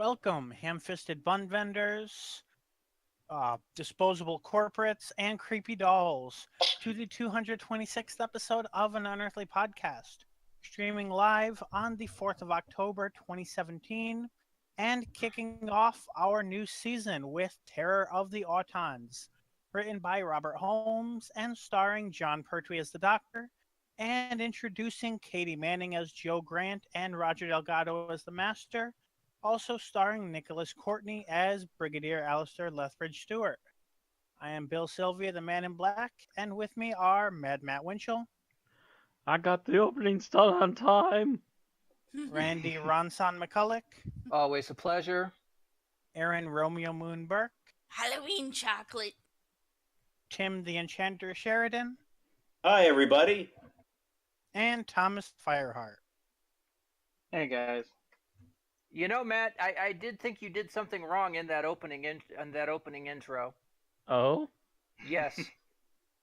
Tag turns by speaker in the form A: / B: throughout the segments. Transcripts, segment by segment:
A: Welcome, ham-fisted bun vendors, disposable corporates, and creepy dolls, to the 226th episode of an Unearthly Podcast, streaming live on the 4th of October, 2017, and kicking off our new season with Terror of the Autons, written by Robert Holmes and starring John Pertwee as the Doctor, and introducing Katie Manning as Joe Grant and Roger Delgado as the Master, also starring Nicholas Courtney as Brigadier Alistair Lethbridge Stewart. I am Bill Sylvia, the Man in Black, and with me are Mad Matt Winchell.
B: I got the openings done on time.
A: Randy Ronson McCulloch.
C: Always a pleasure.
A: Aaron Romeo Moon Burke.
D: Halloween chocolate.
A: Tim the Enchanter Sheridan.
E: Hi, everybody.
A: And Thomas Fireheart.
F: Hey, guys.
C: You know, Matt, I did think you did something wrong in that opening intro.
B: Oh?
C: Yes.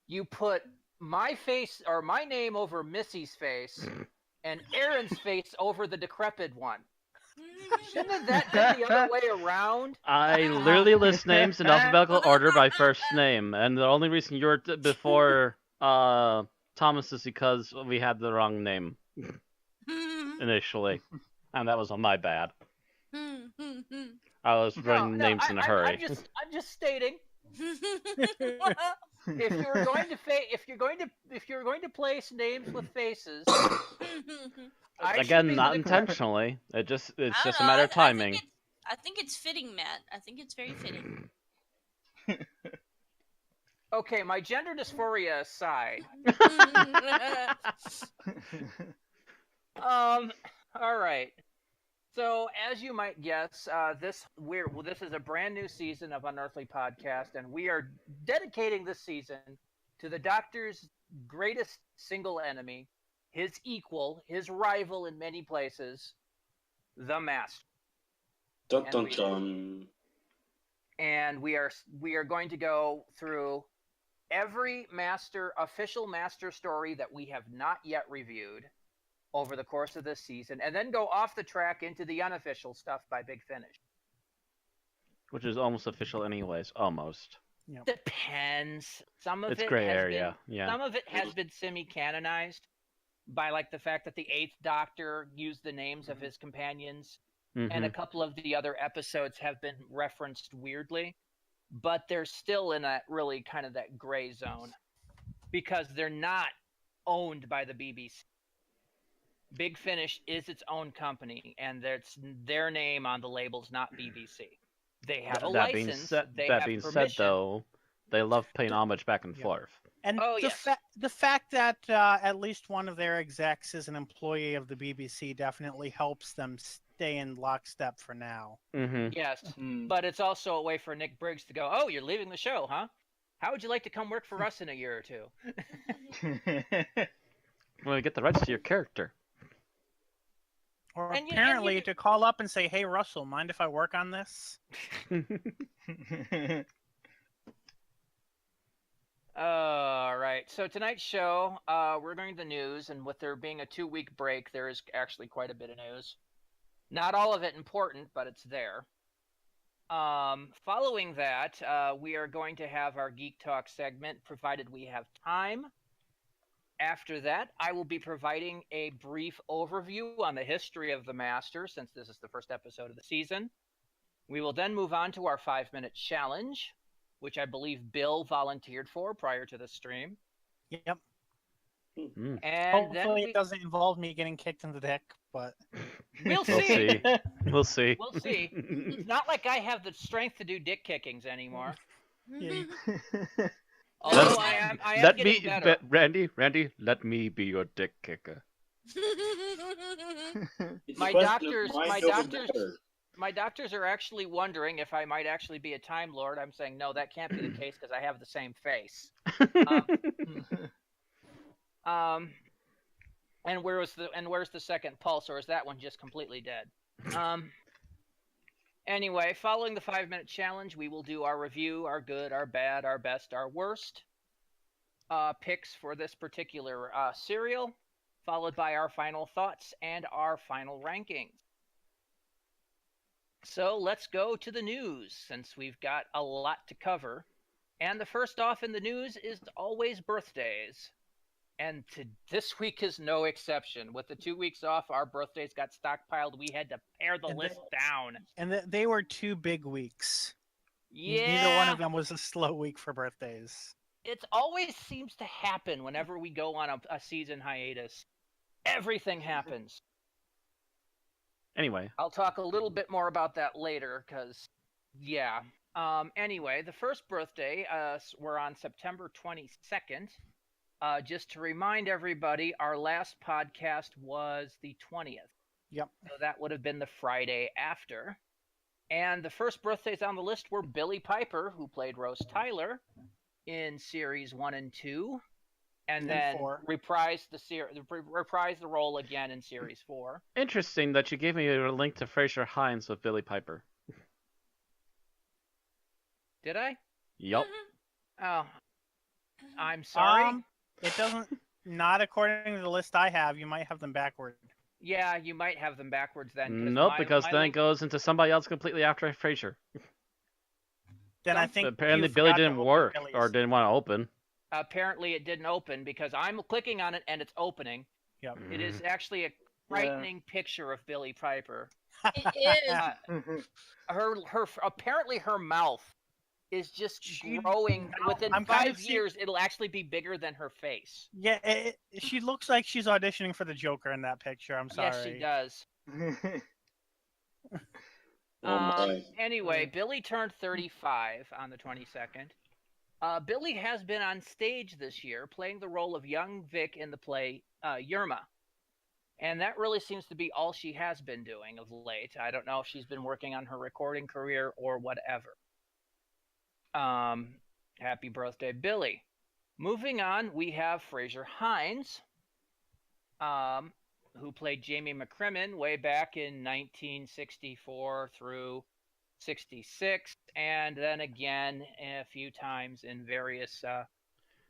C: You put my face or my name over Missy's face and Aaron's face over the decrepit one. Shouldn't that be the other way around?
B: I literally list names in alphabetical order by first name, and the only reason you're before Thomas is because we had the wrong name initially, and that was on my bad. I was writing names in a hurry.
C: I'm just stating. If you're going to place names with faces,
B: again, not intentionally. It's just a matter of timing.
D: I think it's fitting, Matt. I think it's very fitting.
C: Okay, my gender dysphoria aside. All right. So, as you might guess, this is a brand new season of Unearthly Podcast, and we are dedicating this season to the Doctor's greatest single enemy, his equal, his rival in many places, the Master.
E: Dun dun dun.
C: And we are going to go through every official Master story that we have not yet reviewed over the course of this season, and then go off the track into the unofficial stuff by Big Finish.
B: Which is almost official anyways, almost.
A: Yep.
C: Depends. Some of
B: it's
C: it
B: gray
C: has
B: area, yeah.
C: Some of it has been semi-canonized by like the fact that the 8th Doctor used the names of his companions, and a couple of the other episodes have been referenced weirdly, but they're still in that really kind of that gray zone because they're not owned by the BBC. Big Finish is its own company, and it's their name on the labels, not BBC. They have a license.
B: That being said, though, they love paying homage back and forth.
A: And the fact that at least one of their execs is an employee of the BBC definitely helps them stay in lockstep for now.
C: Yes, but it's also a way for Nick Briggs to go, "Oh, you're leaving the show, huh? How would you like to come work for us in a year or two?"
B: Well, you get the rights to your character.
A: Or apparently to call up and say, "Hey, Russell, mind if I work on this?"
C: All right. So tonight's show, we're going to the news, and with there being a 2-week break, there is actually quite a bit of news. Not all of it important, but it's there. Following that, we are going to have our Geek Talk segment, provided we have time. After that, I will be providing a brief overview on the history of the Master, since this is the first episode of the season. We will then move on to our 5-minute challenge, which I believe Bill volunteered for prior to the stream.
A: Yep.
C: And
A: hopefully it doesn't involve me getting kicked in the dick, but
C: we'll see.
B: We'll see.
C: We'll see. It's not like I have the strength to do dick kickings anymore.
A: Yeah.
C: Although I am getting better.
B: Randy, let me be your dick kicker.
C: My doctors are actually wondering if I might actually be a Time Lord. I'm saying no, that can't be the case because I have the same face. And where's the second pulse, or is that one just completely dead? Anyway, following the 5-minute challenge, we will do our review, our good, our bad, our best, our worst picks for this particular serial, followed by our final thoughts and our final rankings. So let's go to the news, since we've got a lot to cover. And the first off in the news is always birthdays. And this week is no exception. With the 2 weeks off, our birthdays got stockpiled. We had to pare the list down.
A: And they were 2 big weeks.
C: Yeah.
A: Neither one of them was a slow week for birthdays.
C: It always seems to happen whenever we go on a season hiatus. Everything happens.
B: Anyway.
C: I'll talk a little bit more about that later, because, yeah. Anyway, the first birthday were on September 22nd. Just to remind everybody, our last podcast was the 20th.
A: Yep.
C: So that would have been the Friday after. And the first birthdays on the list were Billy Piper, who played Rose Tyler in Series 1 and 2. And then
A: 4.
C: reprised the role again in Series 4.
B: Interesting that you gave me a link to Fraser Hines with Billy Piper.
C: Did I?
B: Yup.
C: Oh, I'm sorry.
A: It doesn't. Not according to the list I have. You might have them backward.
C: Yeah, you might have them backwards then.
B: Nope, because then it goes into somebody else completely after Fraser.
A: Then I think
B: apparently
A: you
B: Billy
A: forgot to
B: didn't
A: open
B: work
A: Billy's.
B: or didn't want to open.
C: Apparently it didn't open because I'm clicking on it and it's opening.
A: Yep.
C: It is actually a frightening picture of Billy Piper.
D: It is.
C: Apparently her mouth is just growing. Within 5 years, it'll actually be bigger than her face.
A: Yeah, she looks like she's auditioning for the Joker in that picture. I'm sorry.
C: Yes, she does.
E: my.
C: Anyway, Billy turned 35 on the 22nd. Billy has been on stage this year playing the role of young Vic in the play Yerma. And that really seems to be all she has been doing of late. I don't know if she's been working on her recording career or whatever. Happy birthday, Billy. Moving on, we have Fraser Hines, who played Jamie McCrimmon way back in 1964 through 66, and then again a few times in various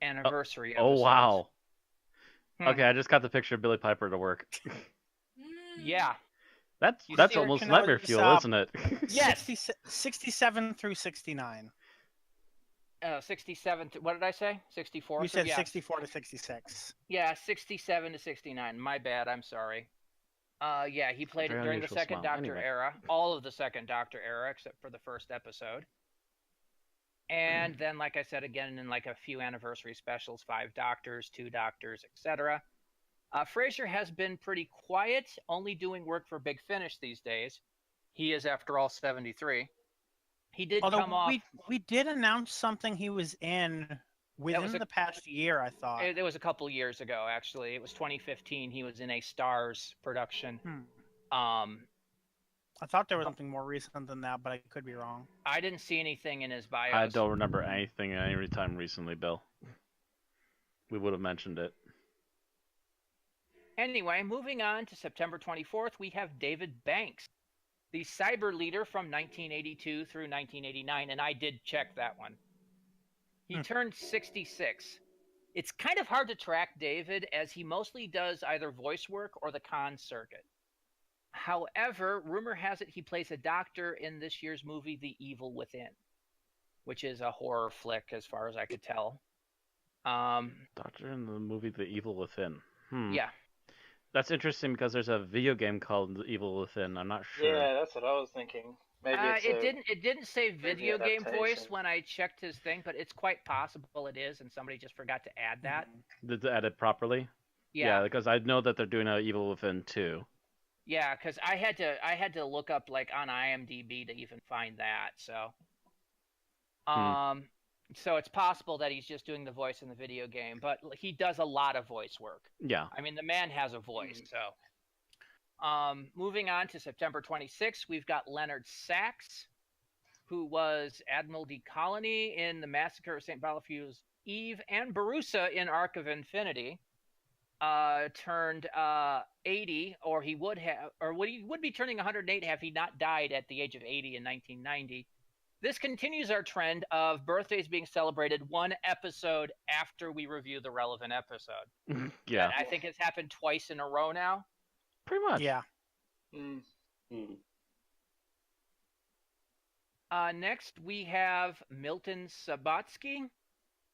C: anniversary episodes.
B: Oh, wow. Okay, I just got the picture of Billy Piper to work.
C: Yeah.
B: That's almost nightmare fuel, isn't it?
C: Yes.
A: 67 through 69.
C: 67 to, what did I say? 64?
A: You said 64 to 66.
C: Yeah, 67 to 69. My bad, I'm sorry. Yeah, he played it during the Second Doctor era. All of the Second Doctor era, except for the first episode. And then, like I said, again, in like a few anniversary specials, 5 Doctors, 2 Doctors, etc. Fraser has been pretty quiet, only doing work for Big Finish these days. He is, after all, 73. He did come off.
A: We did announce something he was in within the past year, I thought.
C: It was a couple years ago, actually. It was 2015. He was in a Stars production.
A: I thought there was something more recent than that, but I could be wrong.
C: I didn't see anything in his bio.
B: I don't remember anything any time recently, Bill. We would have mentioned it.
C: Anyway, moving on to September 24th, we have David Banks, the cyber leader from 1982 through 1989, and I did check that one. He turned 66. It's kind of hard to track David, as he mostly does either voice work or the con circuit. However, rumor has it he plays a doctor in this year's movie The Evil Within, which is a horror flick as far as I could tell.
B: Doctor in the movie The Evil Within.
C: Yeah.
B: That's interesting because there's a video game called The Evil Within. I'm not sure.
F: Yeah, that's what I was thinking. Maybe
C: it didn't say video game voice
F: adaptation.
C: when I checked his thing, but it's quite possible it is, and somebody just forgot to add that.
B: Did they add it properly?
C: Yeah,
B: because I know that they're doing an Evil Within 2.
C: Yeah, because I had to look up like on IMDb to even find that. So, so it's possible that he's just doing the voice in the video game, but he does a lot of voice work.
B: Yeah.
C: I mean, the man has a voice. So, moving on to September 26th, we've got Leonard Sachs, who was Admiral D. Colony in the Massacre of St. Bartholomew's Eve and Barusa in Arc of Infinity. Turned 80, or he would be turning 108 have he not died at the age of 80 in 1990. This continues our trend of birthdays being celebrated one episode after we review the relevant episode.
B: Yeah.
C: And I think it's happened twice in a row now.
B: Pretty much.
A: Yeah.
C: Next, we have Milton Subotsky,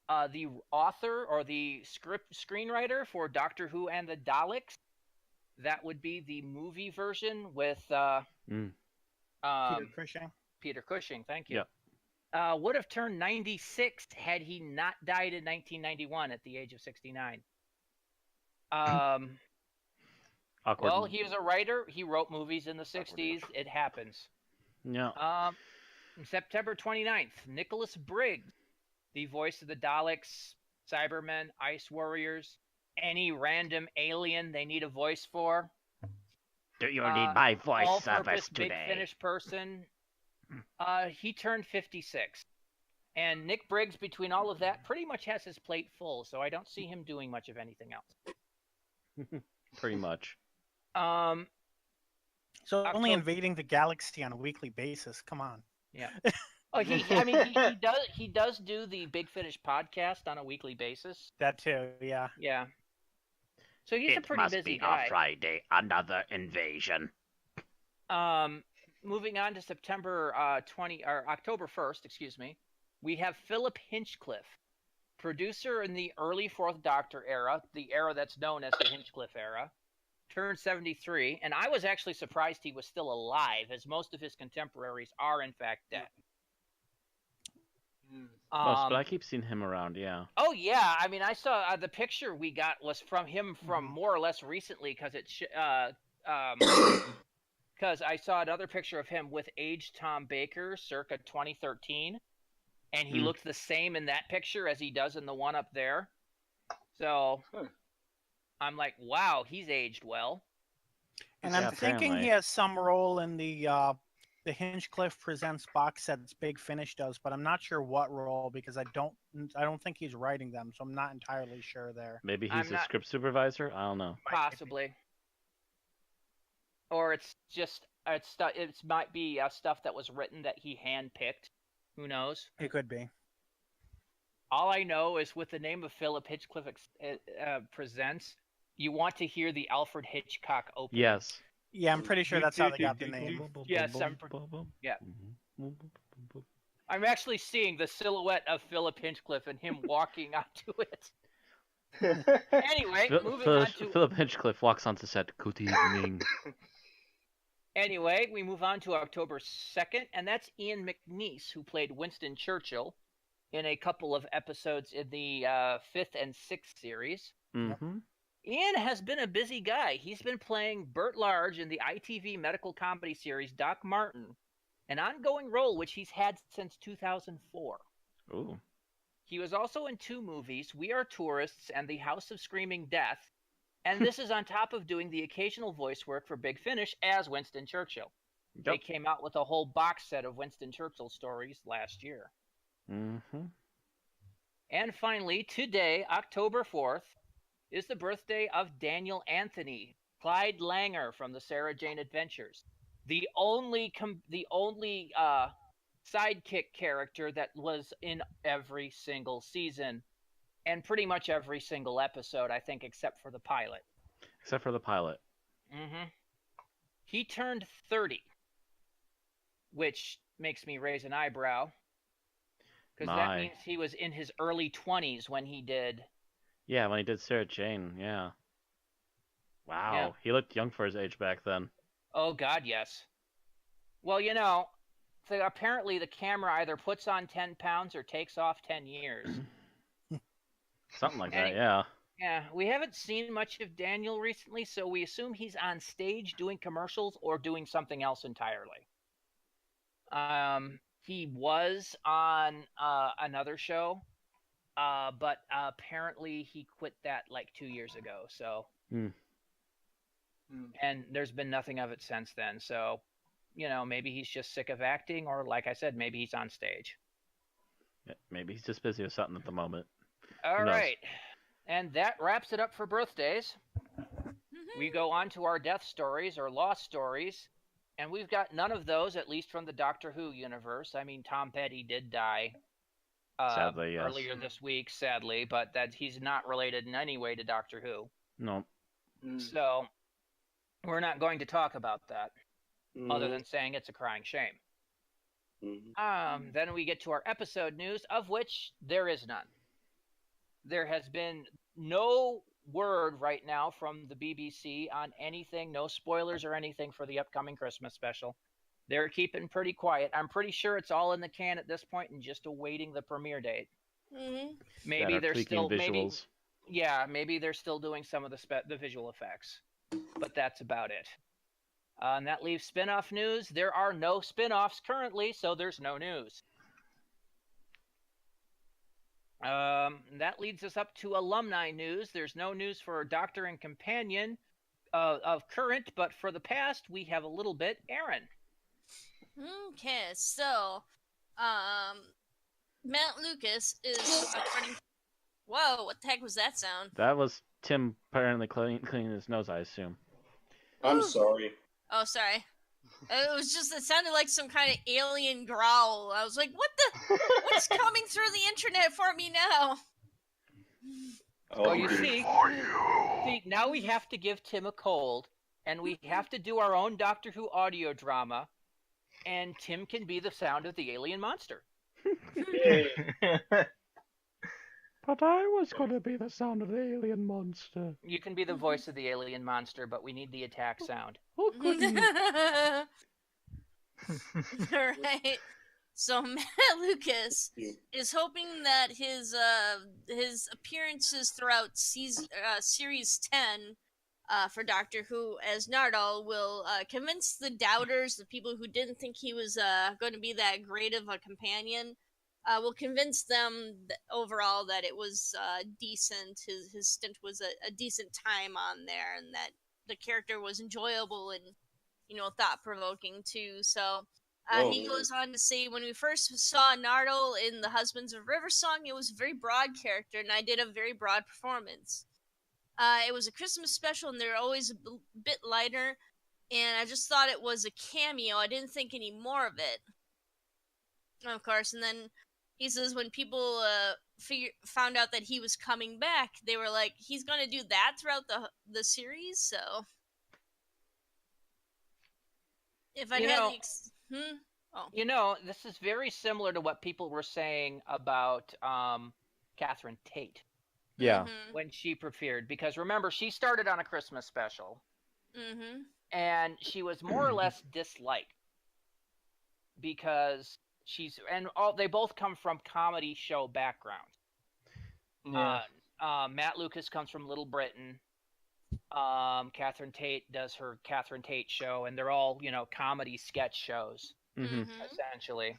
C: the author or the screenwriter for Doctor Who and the Daleks. That would be the movie version with
A: Peter Cushing.
C: Peter Cushing, thank you.
B: Yeah.
C: Would have turned 96 had he not died in 1991 at the age of 69.
B: Awkward.
C: Well, he was a writer. He wrote movies in the 60s. It happens.
B: Yeah.
C: September 29th, Nicholas Briggs, the voice of the Daleks, Cybermen, Ice Warriors, any random alien they need a voice for.
B: Do you need my voice service
C: all-purpose
B: today?
C: Big Finish person. He turned 56. And Nick Briggs, between all of that, pretty much has his plate full, so I don't see him doing much of anything else.
B: Pretty much.
A: So only invading the galaxy on a weekly basis. Come on.
C: Yeah. Oh, he does do the Big Finish podcast on a weekly basis.
A: That too, yeah.
C: Yeah. So he's a pretty busy guy.
B: It must be a Friday, another invasion.
C: Moving on to October 1st, excuse me, we have Philip Hinchcliffe, producer in the early Fourth Doctor era, the era that's known as the Hinchcliffe era, turned 73, and I was actually surprised he was still alive, as most of his contemporaries are in fact dead.
B: But I keep seeing him around, yeah.
C: Oh yeah, I mean, I saw the picture we got was from him from more or less recently, because because I saw another picture of him with aged Tom Baker, circa 2013, and he looked the same in that picture as he does in the one up there. So I'm like, wow, he's aged well.
A: And I'm thinking he has some role in the Hinchcliffe Presents box sets Big Finish does, but I'm not sure what role, because I don't think he's writing them, so I'm not entirely sure there.
B: Maybe he's a script supervisor? I don't know.
C: Possibly. Or it might be stuff that was written that he handpicked. Who knows?
A: It could be.
C: All I know is with the name of Philip Hinchcliffe Presents, you want to hear the Alfred Hitchcock opening.
B: Yes.
A: Yeah, I'm pretty sure that's how they got the name.
C: Yes, I'm actually seeing the silhouette of Philip Hinchcliffe and him walking onto it. Anyway, moving on to...
B: Philip Hinchcliffe walks onto set. Good evening.
C: Anyway, we move on to October 2nd, and that's Ian McNeice, who played Winston Churchill in a couple of episodes in the 5th and 6th series.
B: Mm-hmm.
C: Ian has been a busy guy. He's been playing Bert Large in the ITV medical comedy series Doc Martin, an ongoing role which he's had since 2004.
B: Ooh.
C: He was also in 2 movies, We Are Tourists and The House of Screaming Death, and this is on top of doing the occasional voice work for Big Finish as Winston Churchill. Yep. They came out with a whole box set of Winston Churchill stories last year.
B: Mm-hmm.
C: And finally, today, October 4th, is the birthday of Daniel Anthony, Clyde Langer from the Sarah Jane Adventures. The only sidekick character that was in every single season and pretty much every single episode, I think, except for the pilot.
B: Except for the pilot.
C: Mm-hmm. He turned 30, which makes me raise an eyebrow, because that means he was in his early 20s when he did...
B: Yeah, when he did Sarah Jane, yeah. Wow,
C: yeah.
B: He looked young for his age back then.
C: Oh, God, yes. Well, you know, so apparently the camera either puts on 10 pounds or takes off 10 years.
B: Something like that, yeah.
C: Yeah, we haven't seen much of Daniel recently, so we assume he's on stage doing commercials or doing something else entirely. He was on another show, but apparently he quit that like 2 years ago, so... And there's been nothing of it since then, so, you know, maybe he's just sick of acting, or like I said, maybe he's on stage.
B: Yeah, maybe he's just busy with something at the moment.
C: All right. And that wraps it up for birthdays. We go on to our death stories or lost stories, and we've got none of those, at least from the Doctor Who universe. I mean, Tom Petty did die
B: sadly, yes.
C: earlier this week, sadly, but that he's not related in any way to Doctor Who.
B: No.
C: So we're not going to talk about that, other than saying it's a crying shame. Then we get to our episode news, of which there is none. There has been no word right now from the BBC on anything, no spoilers or anything for the upcoming Christmas special. They're keeping pretty quiet. I'm pretty sure it's all in the can at this point and just awaiting the premiere date. Maybe they're still
B: visuals.
C: Maybe they're still doing some of the visual effects, but that's about it. And that leaves spin-off news. There are no spin-offs currently, so there's no news. That leads us up to alumni news. There's no news for Doctor and Companion of current, but for the past, we have a little bit. Aaron.
D: Okay, so, Matt Lucas is according. Whoa! What the heck was that sound?
B: That was Tim apparently cleaning his nose, I assume.
E: I'm sorry.
D: Oh, sorry. It sounded like some kind of alien growl. I was like, what's coming through the internet for me now?
C: Oh, you see, now we have to give Tim a cold, and we have to do our own Doctor Who audio drama, and Tim can be the sound of the alien monster.
B: But I was going to be the sound of the alien monster.
C: You can be the voice of the alien monster, but we need the attack sound.
B: Oh, goodness.
D: Alright. So Matt Lucas is hoping that his appearances throughout Series 10 for Doctor Who as Nardole will convince the doubters, the people who didn't think he was going to be that great of a companion, will convince them overall that it was decent. His stint was a decent time on there, and that the character was enjoyable and, thought-provoking too. So he goes on to say, when we first saw Nardole in The Husbands of Riversong, it was a very broad character, and I did a very broad performance. It was a Christmas special, and they're always a bit lighter, and I just thought it was a cameo. I didn't think any more of it, of course. And then he says when people found out that he was coming back, they were like, he's going to do that throughout the series? So, if I had
C: this is very similar to what people were saying about Catherine Tate.
B: Yeah.
C: When she premiered, because remember, she started on a Christmas special, and she was more or less disliked because they both come from comedy show backgrounds.
F: Yeah.
C: Matt Lucas comes from Little Britain. Catherine Tate does her Catherine Tate show, and they're all, comedy sketch shows, essentially.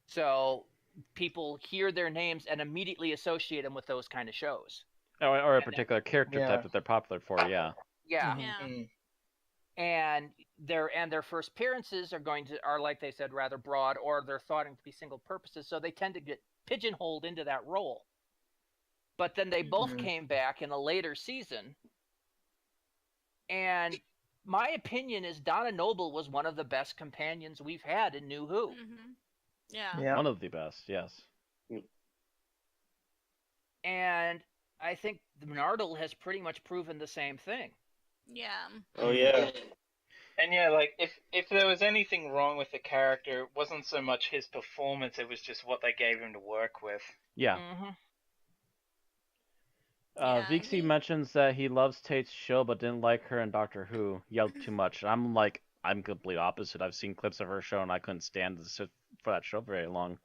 C: So people hear their names and immediately associate them with those kind of shows.
B: Or a particular character type that they're popular for, yeah.
C: Yeah. And their first appearances are like they said, rather broad, or they're thought to be single purposes, so they tend to get pigeonholed into that role. But then they both came back in a later season, and my opinion is Donna Noble was one of the best companions we've had in New Who.
D: Yeah.
B: One of the best, yes.
C: And I think Nardole has pretty much proven the same thing.
D: Yeah.
E: Oh yeah.
F: And yeah, like if there was anything wrong with the character, it wasn't so much his performance, it was just what they gave him to work with.
B: Yeah. Vixie mentions that he loves Tate's show but didn't like her in Doctor Who, yelled too much. I'm complete opposite. I've seen clips of her show and I couldn't stand to sit for that show very long.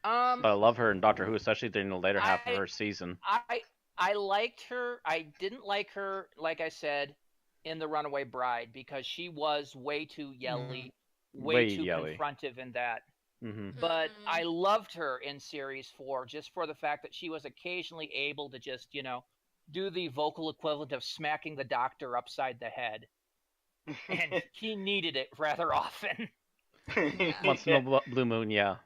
B: But I love her in Doctor Who, especially during the later half of her season.
C: I liked her. I didn't like her, like I said, in The Runaway Bride, because she was way too yelly, way too confrontive in that. But I loved her in Series 4 just for the fact that she was occasionally able to just, do the vocal equivalent of smacking the Doctor upside the head. And he needed it rather often.
B: Once in a blue moon, yeah.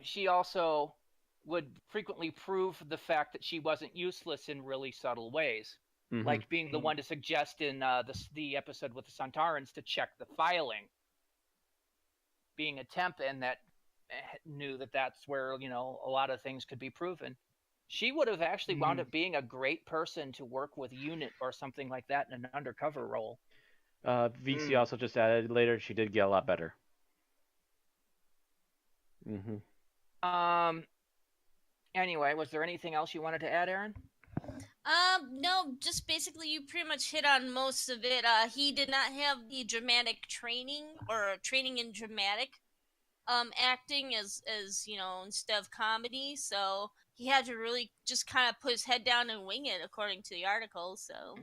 C: She also would frequently prove the fact that she wasn't useless in really subtle ways. Like being the one to suggest in the episode with the Santarans to check the filing. Being a temp and that knew that that's where, a lot of things could be proven. She would have actually wound up being a great person to work with UNIT or something like that in an undercover role.
B: VC also just added later she did get a lot better.
C: Anyway, was there anything else you wanted to add, Aaron?
D: No, just basically you pretty much hit on most of it. He did not have the dramatic training or training in dramatic acting as instead of comedy, so he had to really just kind of put his head down and wing it according to the article, so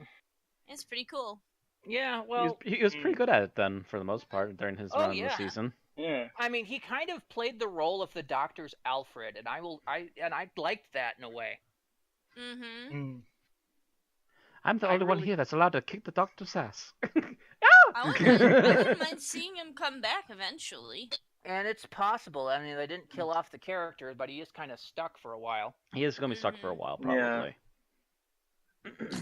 D: it's pretty cool.
C: Yeah, well,
B: he was pretty good at it then for the most part during his run of the season.
F: Yeah.
C: I mean, he kind of played the role of the Doctor's Alfred, and I liked that in a way.
B: I'm the only one here that's allowed to kick the Doctor's ass.
D: I wouldn't mind seeing him come back eventually.
C: And it's possible. I mean, they didn't kill off the character, but he is kind of stuck for a while.
B: He is going to be stuck for a while, probably.
F: Yeah.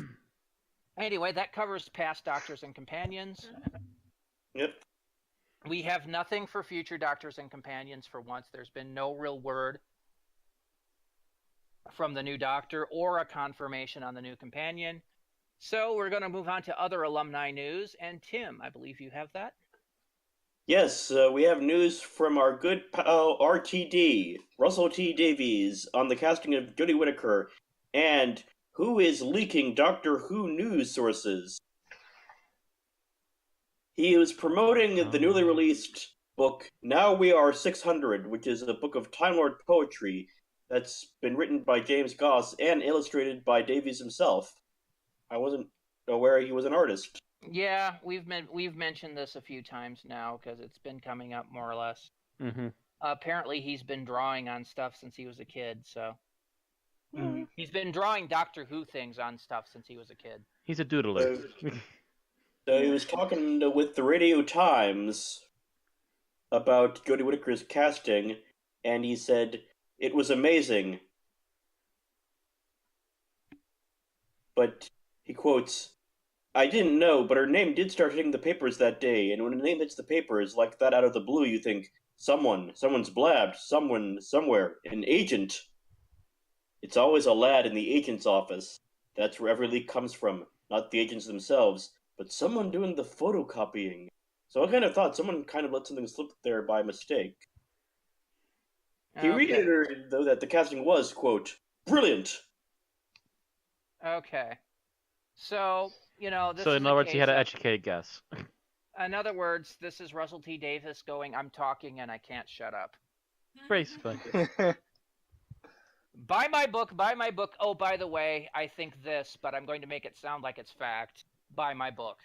C: Anyway, that covers past Doctors and Companions.
E: Yep.
C: We have nothing for future Doctors and Companions for once. There's been no real word from the new Doctor or a confirmation on the new companion. So we're going to move on to other alumni news. And Tim, I believe you have that?
E: Yes, we have news from our good pal RTD, Russell T. Davies, on the casting of Jodie Whittaker, and who is leaking Doctor Who news sources. He was promoting the newly released book, Now We Are 600, which is a book of Time Lord poetry that's been written by James Goss and illustrated by Davies himself. I wasn't aware he was an artist.
C: Yeah, we've mentioned this a few times now because it's been coming up more or less. Apparently, he's been drawing on stuff since he was a kid. So he's been drawing Doctor Who things on stuff since he was a kid.
B: He's a doodler.
E: So he was talking with the Radio Times about Jodie Whittaker's casting, and he said it was amazing. But he quotes, "I didn't know, but her name did start hitting the papers that day, and when a name hits the papers like that out of the blue, you think, someone's blabbed, someone, somewhere, an agent. It's always a lad in the agent's office. That's where every leak comes from, not the agents themselves, but someone doing the photocopying. So I kind of thought someone kind of let something slip there by mistake." He reiterated, though, that the casting was, quote, brilliant.
C: Okay. So, this
B: So
C: is
B: in other words, he had an
C: of-
B: educated guess.
C: In other words, this is Russell T. Davis going, I'm talking and I can't shut up.
B: Basically.
C: Buy my book, buy my book. Oh, by the way, I think this, but I'm going to make it sound like it's fact. Buy my book.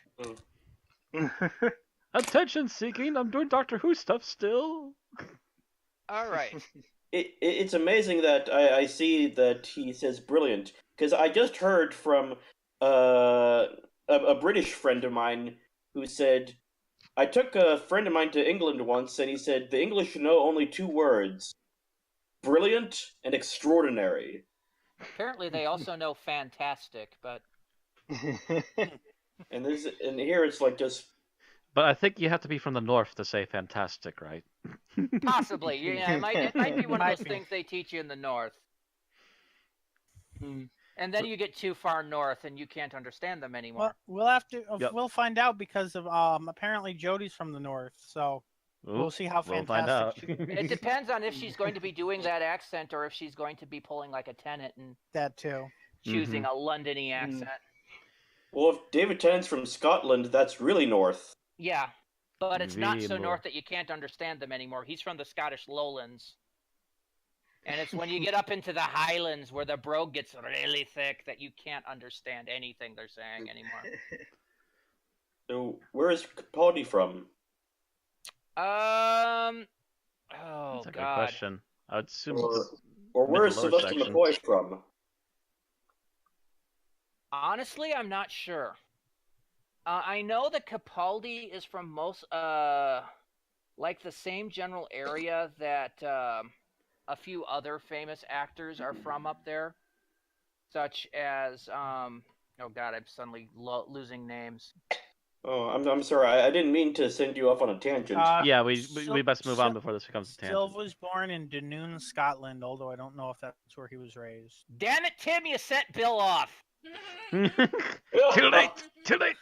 B: Attention seeking, I'm doing Doctor Who stuff still.
C: All right.
E: It's amazing that I see that he says brilliant, because I just heard from a British friend of mine who said, I took a friend of mine to England once, and he said the English know only two words, brilliant and extraordinary.
C: Apparently they also know fantastic, but...
E: And here it's like just...
B: But I think you have to be from the north to say fantastic, right?
C: Possibly. Yeah, it might be one of those things they teach you in the north. And then you get too far north and you can't understand them anymore.
A: Well, we'll have to. We'll find out because of apparently Jodie's from the north, so we'll see how fantastic.
B: We'll find out.
C: It depends on if she's going to be doing that accent or if she's going to be pulling like a Tennant and
A: that too.
C: Choosing a Londony accent.
E: Well, if David Tennant's from Scotland, that's really north.
C: Yeah, but it's not so
B: Really
C: north that you can't understand them anymore. He's from the Scottish Lowlands. And it's when you get up into the Highlands where the brogue gets really thick that you can't understand anything they're saying anymore.
E: So, where is Capaldi from?
C: Oh,
B: That's a good
C: God.
B: question. I would assume.
E: Or where is
B: lower
E: Sylvester
B: section.
E: McCoy from?
C: Honestly, I'm not sure. I know that Capaldi is from most, like the same general area that a few other famous actors are from up there, such as, oh God, I'm suddenly losing names.
E: Oh, I'm sorry. I didn't mean to send you off on a tangent.
B: Yeah, we best move on before this becomes a tangent.
A: Sylv was born in Dunoon, Scotland, although I don't know if that's where he was raised.
C: Damn it, Tim, you sent Bill off.
B: Too late! Too late!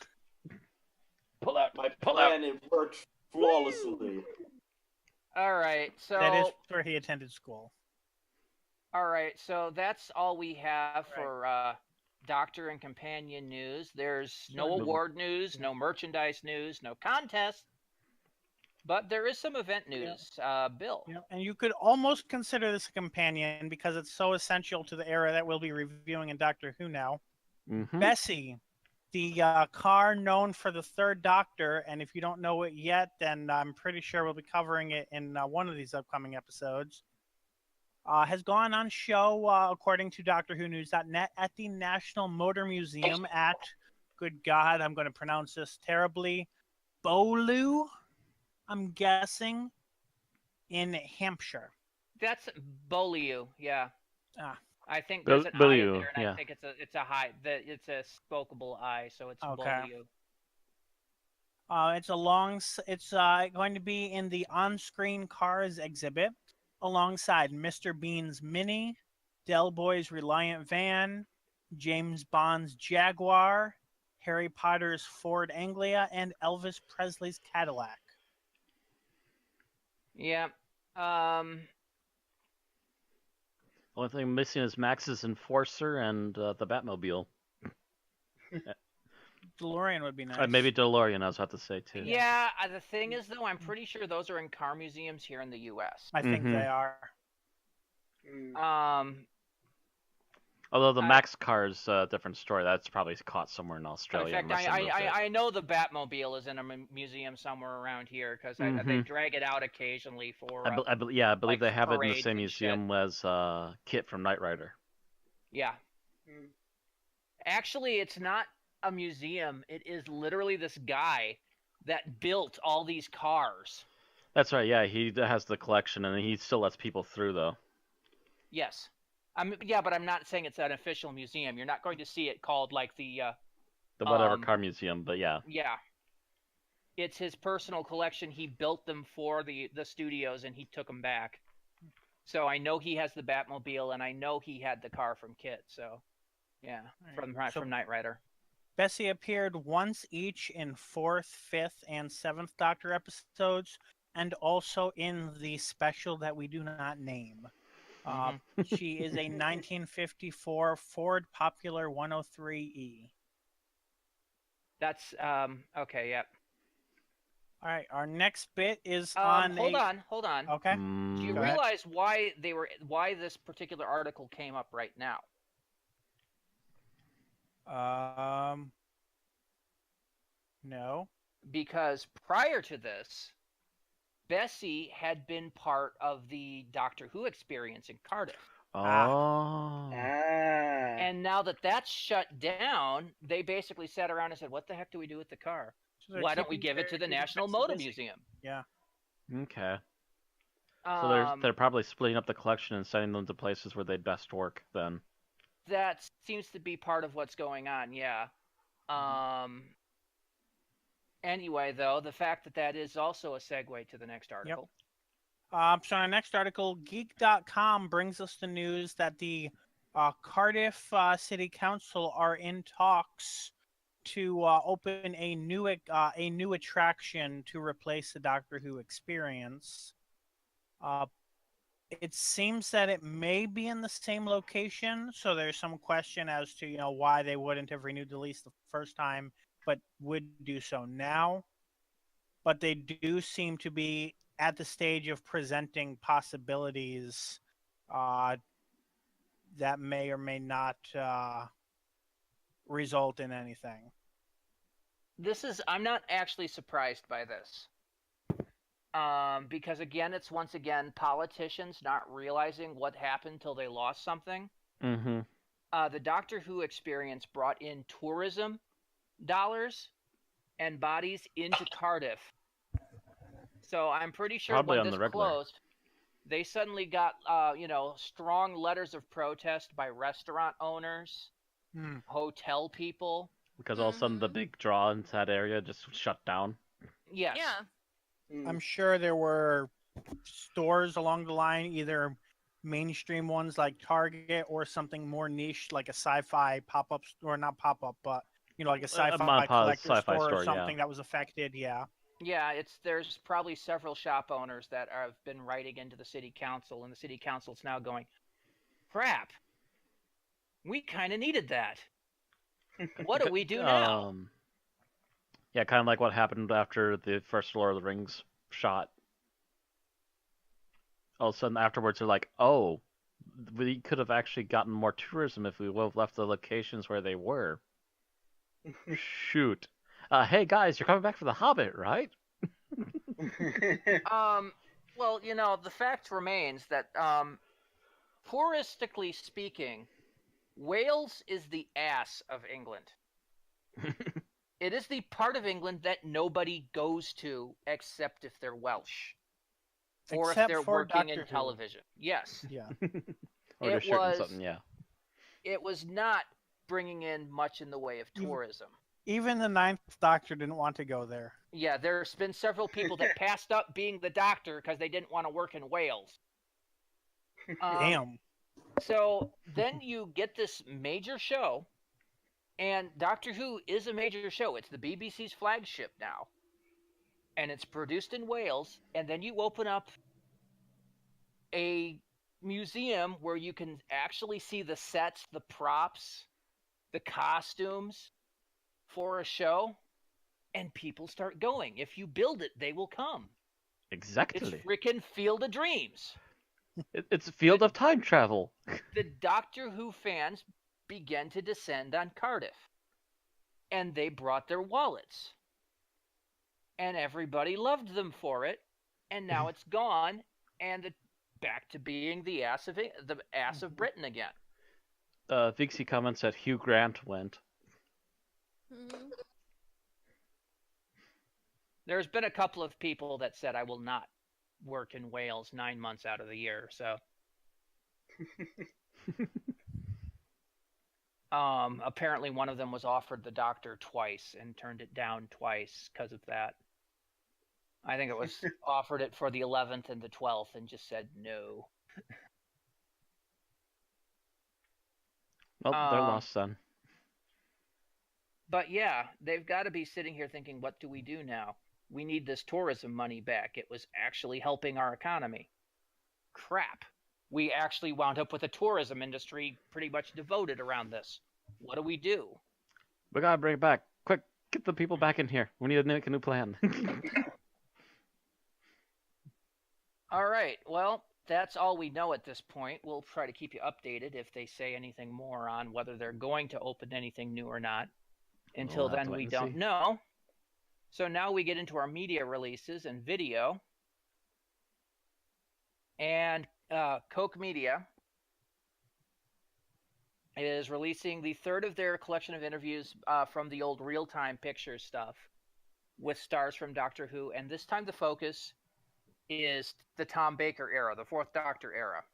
B: Pull out.
E: My
B: Pull out.
E: plan, it worked flawlessly.
C: All right, so
A: That is where he attended school.
C: all right, so that's all we have for Doctor and Companion news. There's no award news, no merchandise news, no contest, but there is some event news. Bill.
A: Yeah, and you could almost consider this a companion because it's so essential to the era that we'll be reviewing in Doctor Who now.
B: Mm-hmm.
A: Bessie, the car known for the third Doctor, and if you don't know it yet, then I'm pretty sure we'll be covering it in one of these upcoming episodes, has gone on show, according to DoctorWhoNews.net, at the National Motor Museum at, good God, I'm going to pronounce this terribly, Beaulieu, I'm guessing, in Hampshire.
C: That's Beaulieu, yeah.
A: Ah.
C: I think there's an
B: Beaulieu,
C: I in there, and
B: yeah.
C: I think it's a high. It's a spokable I, so it's
A: Okay.
C: Beaulieu.
A: It's going to be in the on-screen cars exhibit alongside Mr. Bean's Mini, Del Boy's Reliant Van, James Bond's Jaguar, Harry Potter's Ford Anglia, and Elvis Presley's Cadillac.
C: Yeah.
B: Only thing missing is Max's Enforcer and the Batmobile.
A: DeLorean would be nice.
B: Maybe DeLorean, I was about to say, too.
C: Yeah, the thing is, though, I'm pretty sure those are in car museums here in the U.S.
A: I think they are.
B: Although the Max car is a different story. That's probably caught somewhere in Australia.
C: In fact, I know the Batmobile is in a museum somewhere around here because they drag it out occasionally for.
B: I believe they have it in the same museum
C: shit.
B: as Kit from Knight Rider.
C: Yeah. Actually, it's not a museum. It is literally this guy that built all these cars.
B: That's right. Yeah, he has the collection, and he still lets people through, though.
C: Yes. Yeah, but I'm not saying it's an official museum. You're not going to see it called like the
B: whatever car museum, but yeah.
C: Yeah. It's his personal collection. He built them for the studios, and he took them back. So I know he has the Batmobile, and I know he had the car from Kit. So, yeah, from Knight Rider.
A: Bessie appeared once each in 4th, 5th, and 7th Doctor episodes, and also in the special that we do not name. She is a 1954 Ford Popular 103E.
C: That's okay. Yep.
A: All right, our next bit is
C: Hold on.
A: Okay.
C: Do you realize why this particular article came up right now?
A: No.
C: Because prior to this, Bessie had been part of the Doctor Who experience in Cardiff.
B: Oh.
C: And now that that's shut down, they basically sat around and said, what the heck do we do with the car?
A: So
C: Why don't we give it to the National Motor Museum?
A: Yeah.
B: Okay. So they're probably splitting up the collection and sending them to places where they'd best work, then.
C: That seems to be part of what's going on, yeah. Anyway, though, the fact that is also a segue to the next article.
A: Yep. So our next article, Geek.com brings us the news that the Cardiff City Council are in talks to open a new attraction to replace the Doctor Who experience. It seems that it may be in the same location, so there's some question as to why they wouldn't have renewed the lease the first time, but would do so now. But they do seem to be at the stage of presenting possibilities that may or may not result in anything.
C: I'm not actually surprised by this. Because again, it's once again politicians not realizing what happened till they lost something.
B: Mm-hmm.
C: The Doctor Who experience brought in tourism dollars and bodies into Cardiff. So I'm pretty sure
B: Probably
C: when
B: on
C: this
B: the regular.
C: closed, they suddenly got strong letters of protest by restaurant owners, hotel people.
B: Because all of a sudden the big draw into that area just shut down.
C: Yes.
D: Yeah.
A: I'm sure there were stores along the line, either mainstream ones like Target or something more niche like a sci-fi pop-up, or not pop-up, but like a
B: A
A: sci-fi
B: Mod Pod's
A: collector
B: sci-fi
A: store or
B: store, yeah.
A: something that was affected. Yeah.
C: Yeah, there's probably several shop owners that have been writing into the city council, and the city council's now going, crap, we kind of needed that. What do we do now?
B: Yeah, kind of like what happened after the first Lord of the Rings shot. All of a sudden afterwards, they're like, oh, we could have actually gotten more tourism if we would have left the locations where they were. Shoot. Hey guys, you're coming back for The Hobbit, right?
C: Well, the fact remains that, touristically speaking, Wales is the ass of England. It is the part of England that nobody goes to except if they're Welsh. Or
A: Except
C: if they're
A: for
C: working
A: Doctor
C: in
A: Who.
C: television. Yes.
A: Yeah.
B: Or they're shooting something, yeah.
C: It was not bringing in much in the way of tourism.
A: Even the Ninth Doctor didn't want to go there.
C: Yeah, there's been several people that passed up being the Doctor because they didn't want to work in Wales.
A: Damn.
C: So then you get this major show, and Doctor Who is a major show. It's the BBC's flagship now. And it's produced in Wales, and then you open up a museum where you can actually see the sets, the props, the costumes for a show, and people start going. If you build it, they will come.
B: Exactly.
C: It's freaking Field of Dreams.
B: It's a field of time travel.
C: The Doctor Who fans began to descend on Cardiff, and they brought their wallets. And everybody loved them for it, and now it's gone, and back to being the ass of Britain again.
B: Vixie comments that Hugh Grant went.
D: Mhm.
C: There's been a couple of people that said I will not work in Wales 9 months out of the year, so. Apparently one of them was offered the Doctor twice and turned it down twice because of that. I think it was offered it for the 11th and the 12th and just said no.
B: Well, they're lost then.
C: But yeah, they've got to be sitting here thinking, what do we do now? We need this tourism money back. It was actually helping our economy. Crap. We actually wound up with a tourism industry pretty much devoted around this. What do we do?
B: We gotta bring it back. Quick, get the people back in here. We need to make a new plan.
C: All right. Well, that's all we know at this point. We'll try to keep you updated if they say anything more on whether they're going to open anything new or not. Until then, we don't know. So now we get into our media releases and video. And Coke Media is releasing the third of their collection of interviews from the old real-time pictures stuff with stars from Doctor Who. And this time the focus is the Tom Baker era, the Fourth Doctor era.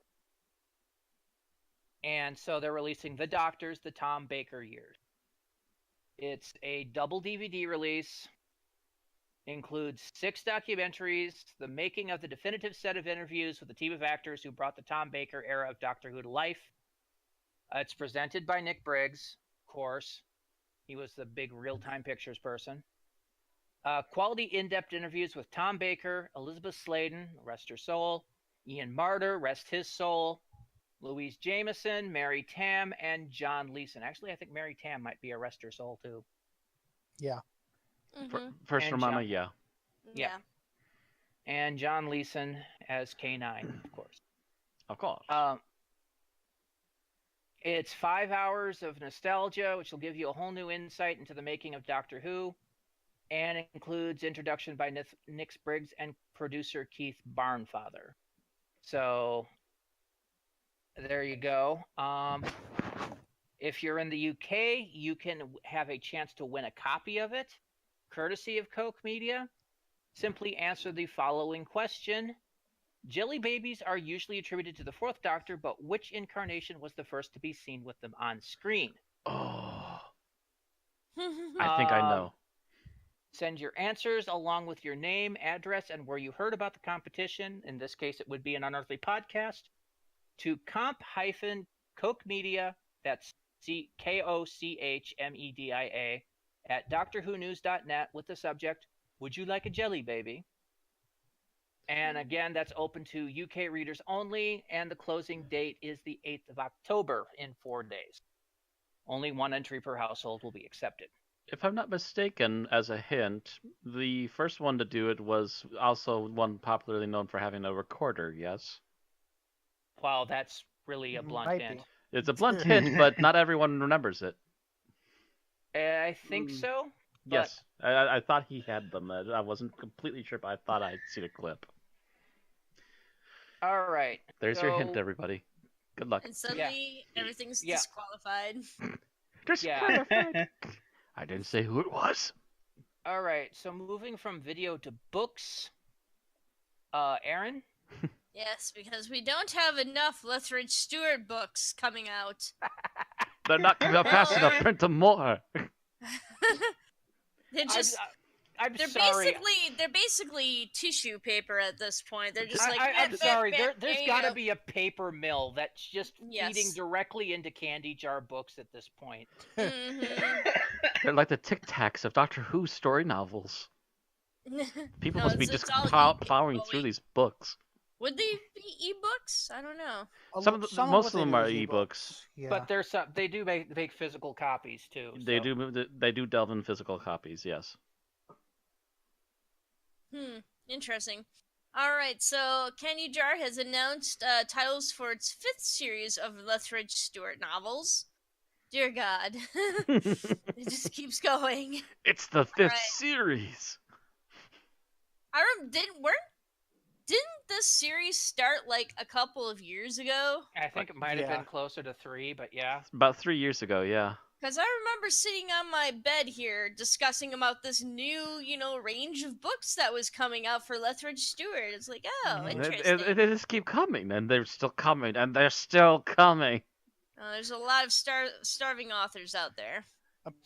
C: And so they're releasing The Doctors, the Tom Baker years. It's a double DVD release. Includes 6 documentaries, the making of the definitive set of interviews with a team of actors who brought the Tom Baker era of Doctor Who to life. It's presented by Nick Briggs, of course. He was the big real-time pictures person. Quality in-depth interviews with Tom Baker, Elizabeth Sladen, rest her soul, Ian Marter, rest his soul, Louise Jameson, Mary Tam, and John Leeson. Actually, I think Mary Tam might be a rest her soul, too.
A: Yeah.
D: Mhm.
B: First
C: And
B: Romana,
C: John.
B: yeah.
C: Yeah. And John Leeson as K9, of course.
B: Of course.
C: It's 5 hours of nostalgia, which will give you a whole new insight into the making of Doctor Who, and it includes introduction by Nick Briggs and producer Keith Barnfather. So there you go. If you're in the UK, you can have a chance to win a copy of it, courtesy of Coke Media. Simply answer the following question. Jelly babies are usually attributed to the Fourth Doctor, but which incarnation was the first to be seen with them on screen?
B: Oh. I think I know.
C: Send your answers along with your name, address, and where you heard about the competition. In this case, it would be an Unearthly Podcast. To comp-Coke Media, that's Kochmedia at DoctorWhoNews.net with the subject, "Would you like a jelly baby?" And again, that's open to UK readers only, and the closing date is the 8th of October in 4 days. Only one entry per household will be accepted.
B: If I'm not mistaken, as a hint, the first one to do it was also one popularly known for having a recorder, yes?
C: Wow, that's really a blunt
A: Might be.
C: hint.
B: It's a blunt hint, but not everyone remembers it.
C: I think so. But
B: Yes, I thought he had them. I wasn't completely sure, but I thought I'd seen a clip.
C: all right.
B: There's your hint,
C: so-
B: everybody. Good luck.
D: And suddenly everything's
C: Yeah.
D: disqualified.
B: Disqualified. I didn't say who it was.
C: All right. So moving from video to books, Aaron.
D: Yes, because we don't have enough Lethbridge Stewart books coming out.
B: They're not coming out fast enough. Print them more.
D: They're just
C: I'm
D: they're
C: sorry.
D: basically tissue paper at this point. They're just like
C: I'm sorry. There's
D: you
C: got to
D: go.
C: be a paper mill that's just
D: Yes.
C: feeding directly into candy jar books at this point.
D: Mhm.
B: They're like the Tic Tacs of Doctor Who story novels. People
D: No,
B: must be
D: it's
B: just
D: all
B: plowing through
D: e-going.
B: these books.
D: Would they be ebooks? I don't know.
B: Most of them are ebooks.
A: Yeah.
C: But there's some. They do make physical copies too.
B: They
C: so-
B: do delve in physical copies, yes.
D: Interesting. All right, so Candy Jar has announced titles for its 5th series of Lethbridge Stewart novels. Dear God, it just keeps going.
B: It's the 5th
D: Right.
B: series.
D: Didn't this series start like a couple of years ago?
C: I think it might have
A: Yeah.
C: been closer to 3, but yeah.
B: About 3 years ago, yeah.
D: Because I remember sitting on my bed here discussing about this new, range of books that was coming out for Lethbridge Stewart. It's like, oh,
A: Mhm.
D: interesting.
B: They just keep coming, and they're still coming, and they're still coming.
D: There's a lot of starving authors out there.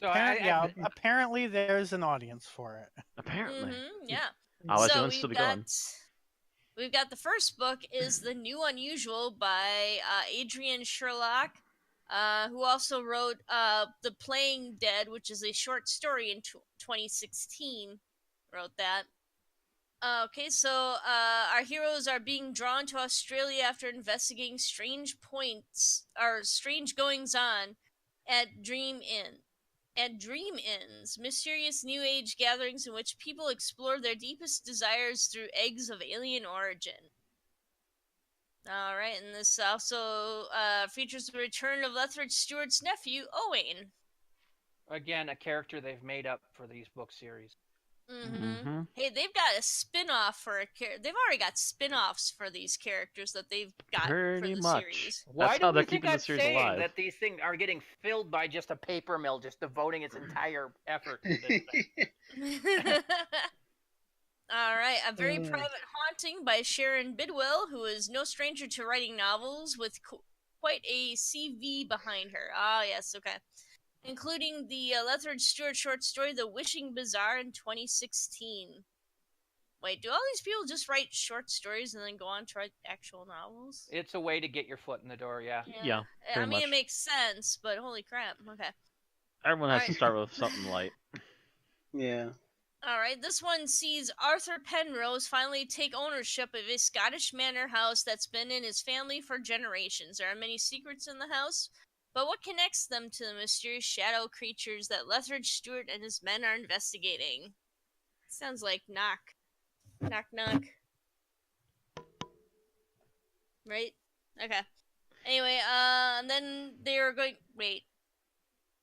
C: So I-
A: apparently there's an audience for it.
B: Apparently.
D: Yeah.
B: I'll let
D: so
B: you still be going.
D: we've got the first book is The New Unusual by Adrian Sherlock, who also wrote The Playing Dead, which is a short story in 2016. Wrote that. Okay, so our heroes are being drawn to Australia after investigating strange goings on at Dream Inns, mysterious new age gatherings in which people explore their deepest desires through eggs of alien origin. All right, and this also features the return of Lethbridge Stewart's nephew, Owain.
C: Again, a character they've made up for these book series.
B: Mm-hmm.
D: Hey, they've got a spin-off for a they've already got spin-offs for these characters that they've got for
B: Pretty
D: the
B: much.
D: series.
C: Why
B: That's
C: do
B: how
C: we
B: they're
C: think
B: keeping the
C: I'm
B: series
C: saying
B: alive.
C: that these things are getting filled by just a paper mill, just devoting its entire effort to this thing?
D: All right, A Very Private Haunting by Sharon Bidwell, who is no stranger to writing novels with quite a CV behind her. Ah, yes, okay. Including the Lethbridge Stewart short story The Wishing Bazaar in 2016. Wait, do all these people just write short stories and then go on to write actual novels?
C: It's a way to get your foot in the door, yeah.
B: Yeah,
D: I
B: pretty
D: mean, it
B: much.
D: makes sense, but holy crap. Okay.
B: Everyone has to
D: Alright.
B: start with something light.
G: Yeah.
D: All right, this one sees Arthur Penrose finally take ownership of a Scottish manor house that's been in his family for generations. There are many secrets in the house, but what connects them to the mysterious shadow creatures that Lethbridge Stewart and his men are investigating? Sounds like knock. Knock, knock. Right? Okay. Anyway, and then they are going... Wait.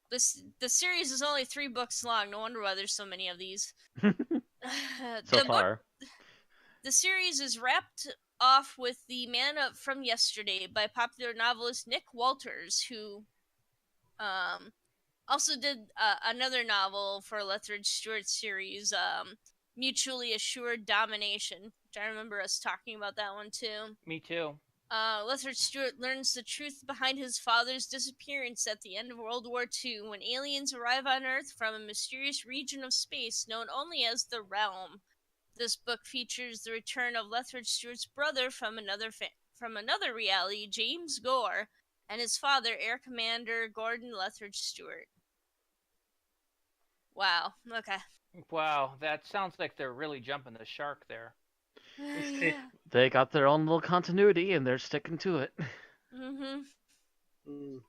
D: The series is only 3 books long. No wonder why there's so many of these.
B: So far.
D: The series is wrapped off with The Man Up From Yesterday by popular novelist Nick Walters, who also did another novel for Lethbridge Stewart's series, Mutually Assured Domination, which I remember us talking about that one too.
C: Me too.
D: Lethbridge Stewart learns the truth behind his father's disappearance at the end of World War II when aliens arrive on Earth from a mysterious region of space known only as the Realm. This book features the return of Lethbridge Stewart's brother from another reality, James Gore, and his father, Air Commander Gordon Lethbridge Stewart. Wow. Okay.
C: Wow, that sounds like they're really jumping the shark there.
D: Yeah.
B: They got their own little continuity, and they're sticking to it.
D: Mhm.
E: Mm.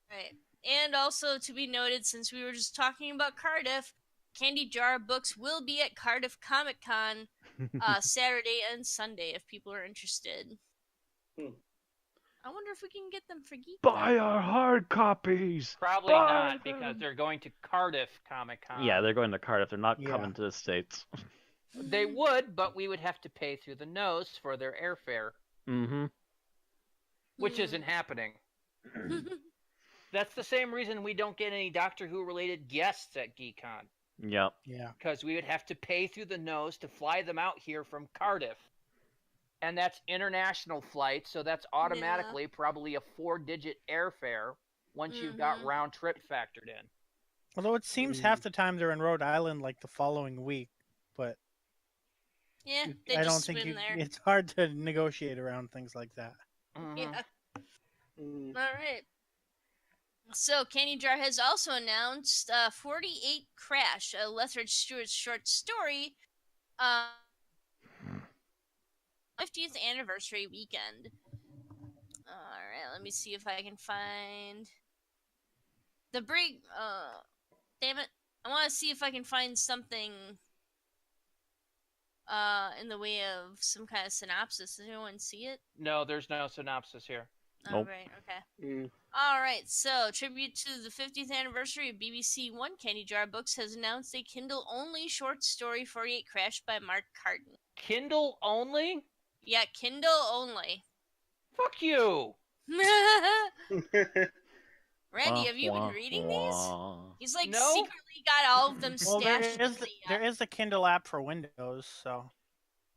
D: Right. And also to be noted, since we were just talking about Cardiff, Candy Jar Books will be at Cardiff Comic Con Saturday and Sunday if people are interested.
E: Hmm.
D: I wonder if we can get them for Geek.
B: Buy our hard copies.
C: Probably
B: Buy
C: not, because
B: them.
C: they're going to Cardiff Comic Con.
B: Yeah, they're going to Cardiff. They're not
A: Yeah.
B: coming to the States.
C: They would, but we would have to pay through the nose for their airfare,
B: Mm-hmm.
C: which isn't happening. That's the same reason we don't get any Doctor Who related guests at GeekCon,
B: Yep.
A: Yeah.
C: because we would have to pay through the nose to fly them out here from Cardiff. And that's international flight, so that's automatically probably a 4-digit airfare once you've got
D: Mhm.
C: round trip factored in.
A: Although it seems half the time they're in Rhode Island like the following week, but
D: Yeah, they
A: I
D: just
A: don't think
D: swim there.
A: it's hard to negotiate around things like that.
C: Mhm.
D: Yeah.
E: Mm.
D: All right. So, Candy Jar has also announced 48 Crash, a Lethbridge Stewart short story, 50th anniversary weekend. All right, let me see if I can find the break. Damn it! I want to see if I can find something in the way of some kind of synopsis. Does anyone see it?
C: No, there's no synopsis here.
B: Nope.
D: All right. Okay.
E: Mm.
D: All right, so tribute to the 50th anniversary of BBC One, Candy Jar Books has announced a Kindle-only short story, 48 Crash by Mark Carton.
C: Kindle only?
D: Yeah, Kindle only.
C: Fuck you!
D: Randy, have you been reading these? He's like
C: No.
D: secretly got all of them
A: Well,
D: stashed in the
A: there is a Kindle app for Windows, so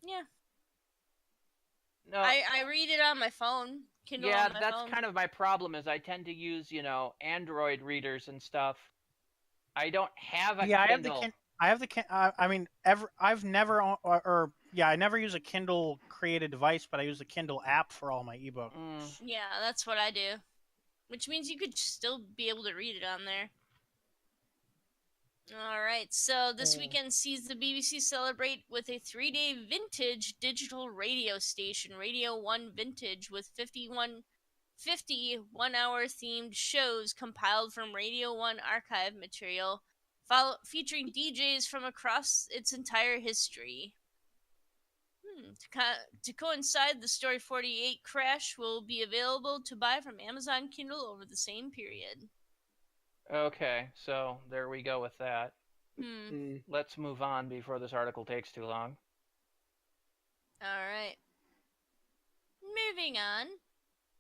D: Yeah,
C: No.
D: I read it on my phone. Kindle
C: Yeah,
D: on my
C: that's
D: phone.
C: kind of my problem. Is I tend to use, Android readers and stuff. I don't have a
A: yeah,
C: Kindle.
A: I have the I mean, I've never I never use a Kindle created device, but I use the Kindle app for all my ebooks.
D: Yeah, that's what I do. Which means you could still be able to read it on there. Alright, so this weekend sees the BBC celebrate with a 3-day vintage digital radio station, Radio 1 Vintage, with 50 one-hour themed shows compiled from Radio 1 archive material, featuring DJs from across its entire history. To coincide, the story 48 Crash will be available to buy from Amazon Kindle over the same period.
C: Okay, so there we go with that.
E: Mm.
C: Let's move on before this article takes too long.
D: Alright. Moving on.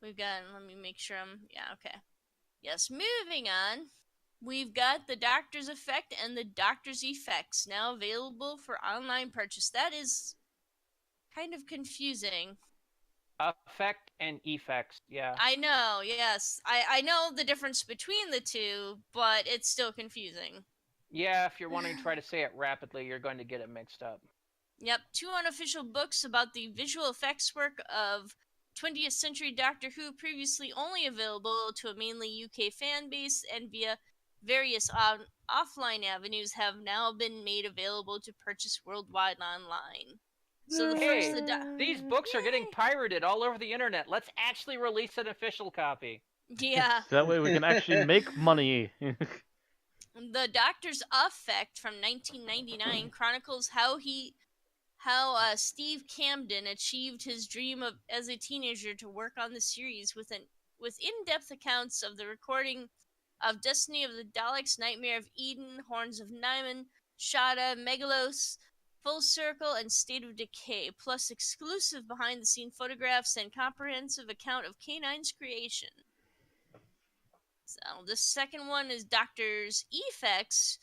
D: We've got, let me make sure okay. Yes, moving on. We've got the Doctor's Effect and the Doctor's Effects now available for online purchase. That is kind of confusing.
C: Effect and effects, yeah.
D: I know, yes. I know the difference between the two, but it's still confusing.
C: Yeah, if you're wanting to try to say it rapidly, you're going to get it mixed up.
D: Yep, 2 unofficial books about the visual effects work of 20th century Doctor Who, previously only available to a mainly UK fan base and via various offline avenues, have now been made available to purchase worldwide online. So the
C: Hey,
D: first
C: these books are getting pirated all over the internet. Let's actually release an official copy.
D: Yeah.
B: That way we can actually make money.
D: The Doctor's Effect from 1999 chronicles how Steve Camden achieved his dream of as a teenager to work on the series with in-depth accounts of the recording of Destiny of the Daleks, Nightmare of Eden, Horns of Nimon, Shada, Megalos, Full Circle, and State of Decay, plus exclusive behind-the-scene photographs and comprehensive account of K9's creation. So the second one is Doctor's Effects.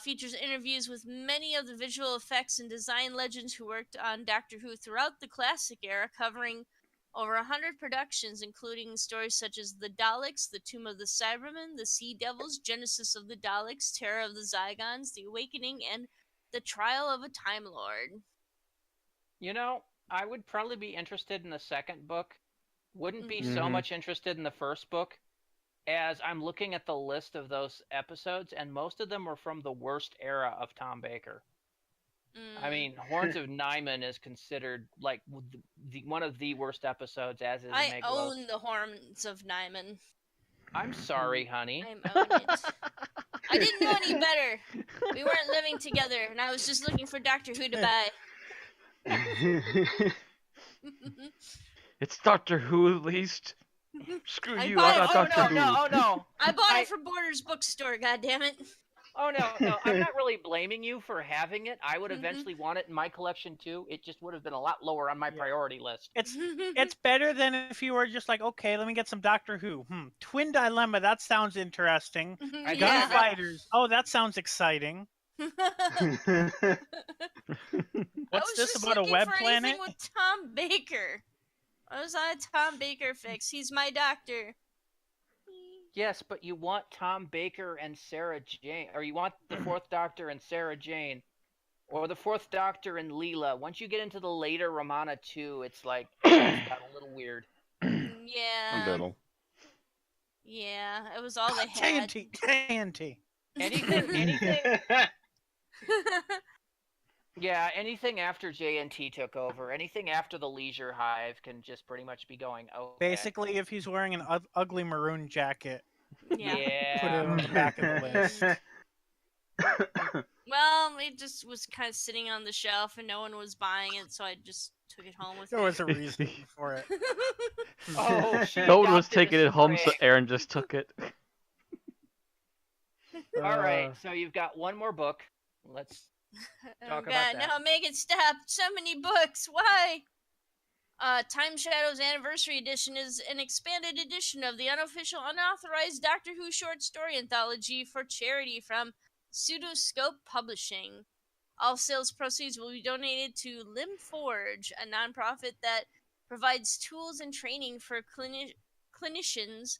D: Features interviews with many of the visual effects and design legends who worked on Doctor Who throughout the classic era, covering over 100 productions, including stories such as The Daleks, The Tomb of the Cybermen, The Sea Devils, Genesis of the Daleks, Terror of the Zygons, The Awakening, and The Trial of a Time Lord.
C: I would probably be interested in the second book. Wouldn't be so much interested in the first book. as I'm looking at the list of those episodes, and most of them were from the worst era of Tom Baker. I mean, Horns of Nyman is considered like one of the worst episodes, as is
D: I
C: Meglos.
D: own the Horns of Nyman.
C: I'm sorry, honey.
D: I'm owning it. I didn't know any better. We weren't living together, and I was just looking for Doctor Who to buy.
B: It's Doctor Who, at least. Screw
D: I
B: you,
D: bought
B: I
D: it
B: got
D: for-
B: Doctor Who.
C: Oh no!
D: I bought it from Borders Bookstore, goddammit.
C: Oh no! I'm not really blaming you for having it. I would eventually want it in my collection too. It just would have been a lot lower on my priority list.
A: It's better than if you were just like, okay, let me get some Doctor Who. Twin Dilemma, that sounds interesting.
C: I
D: Yeah.
A: Gunfighters, oh, that sounds exciting.
D: I
A: What's
D: was
A: this
D: just
A: about a
D: looking
A: web
D: for
A: planet?
D: anything with Tom Baker. I was on a Tom Baker fix. He's my doctor.
C: Yes, but you want Tom Baker and Sarah Jane, or you want the Fourth Doctor and Sarah Jane, or the Fourth Doctor and Leela. Once you get into the later Romana 2, it's like it's got a little weird.
D: Yeah.
B: A little.
D: Yeah, it was all they had.
A: TNT.
C: Anything. Yeah, anything after JNT took over, anything after the Leisure Hive can just pretty much be going, okay.
A: Basically, if he's wearing an ugly maroon jacket,
D: Yeah.
A: put it on the back of the list.
D: Well, it just was kind of sitting on the shelf and no one was buying it, so I just took it home with
A: There
D: me.
A: was a reason for it.
C: Oh, she
B: No one was
C: adopted
B: taking
C: a
B: it home, so
C: stray.
B: Aaron just took it.
C: All right, so you've got one more book. Let's
D: Oh
C: talk
D: god,
C: about that.
D: no, make it stop. So many books. Why? Time Shadow's Anniversary Edition is an expanded edition of the unofficial, unauthorized Doctor Who short story anthology for charity from Pseudoscope Publishing. All sales proceeds will be donated to Limb Forge, a nonprofit that provides tools and training for clinicians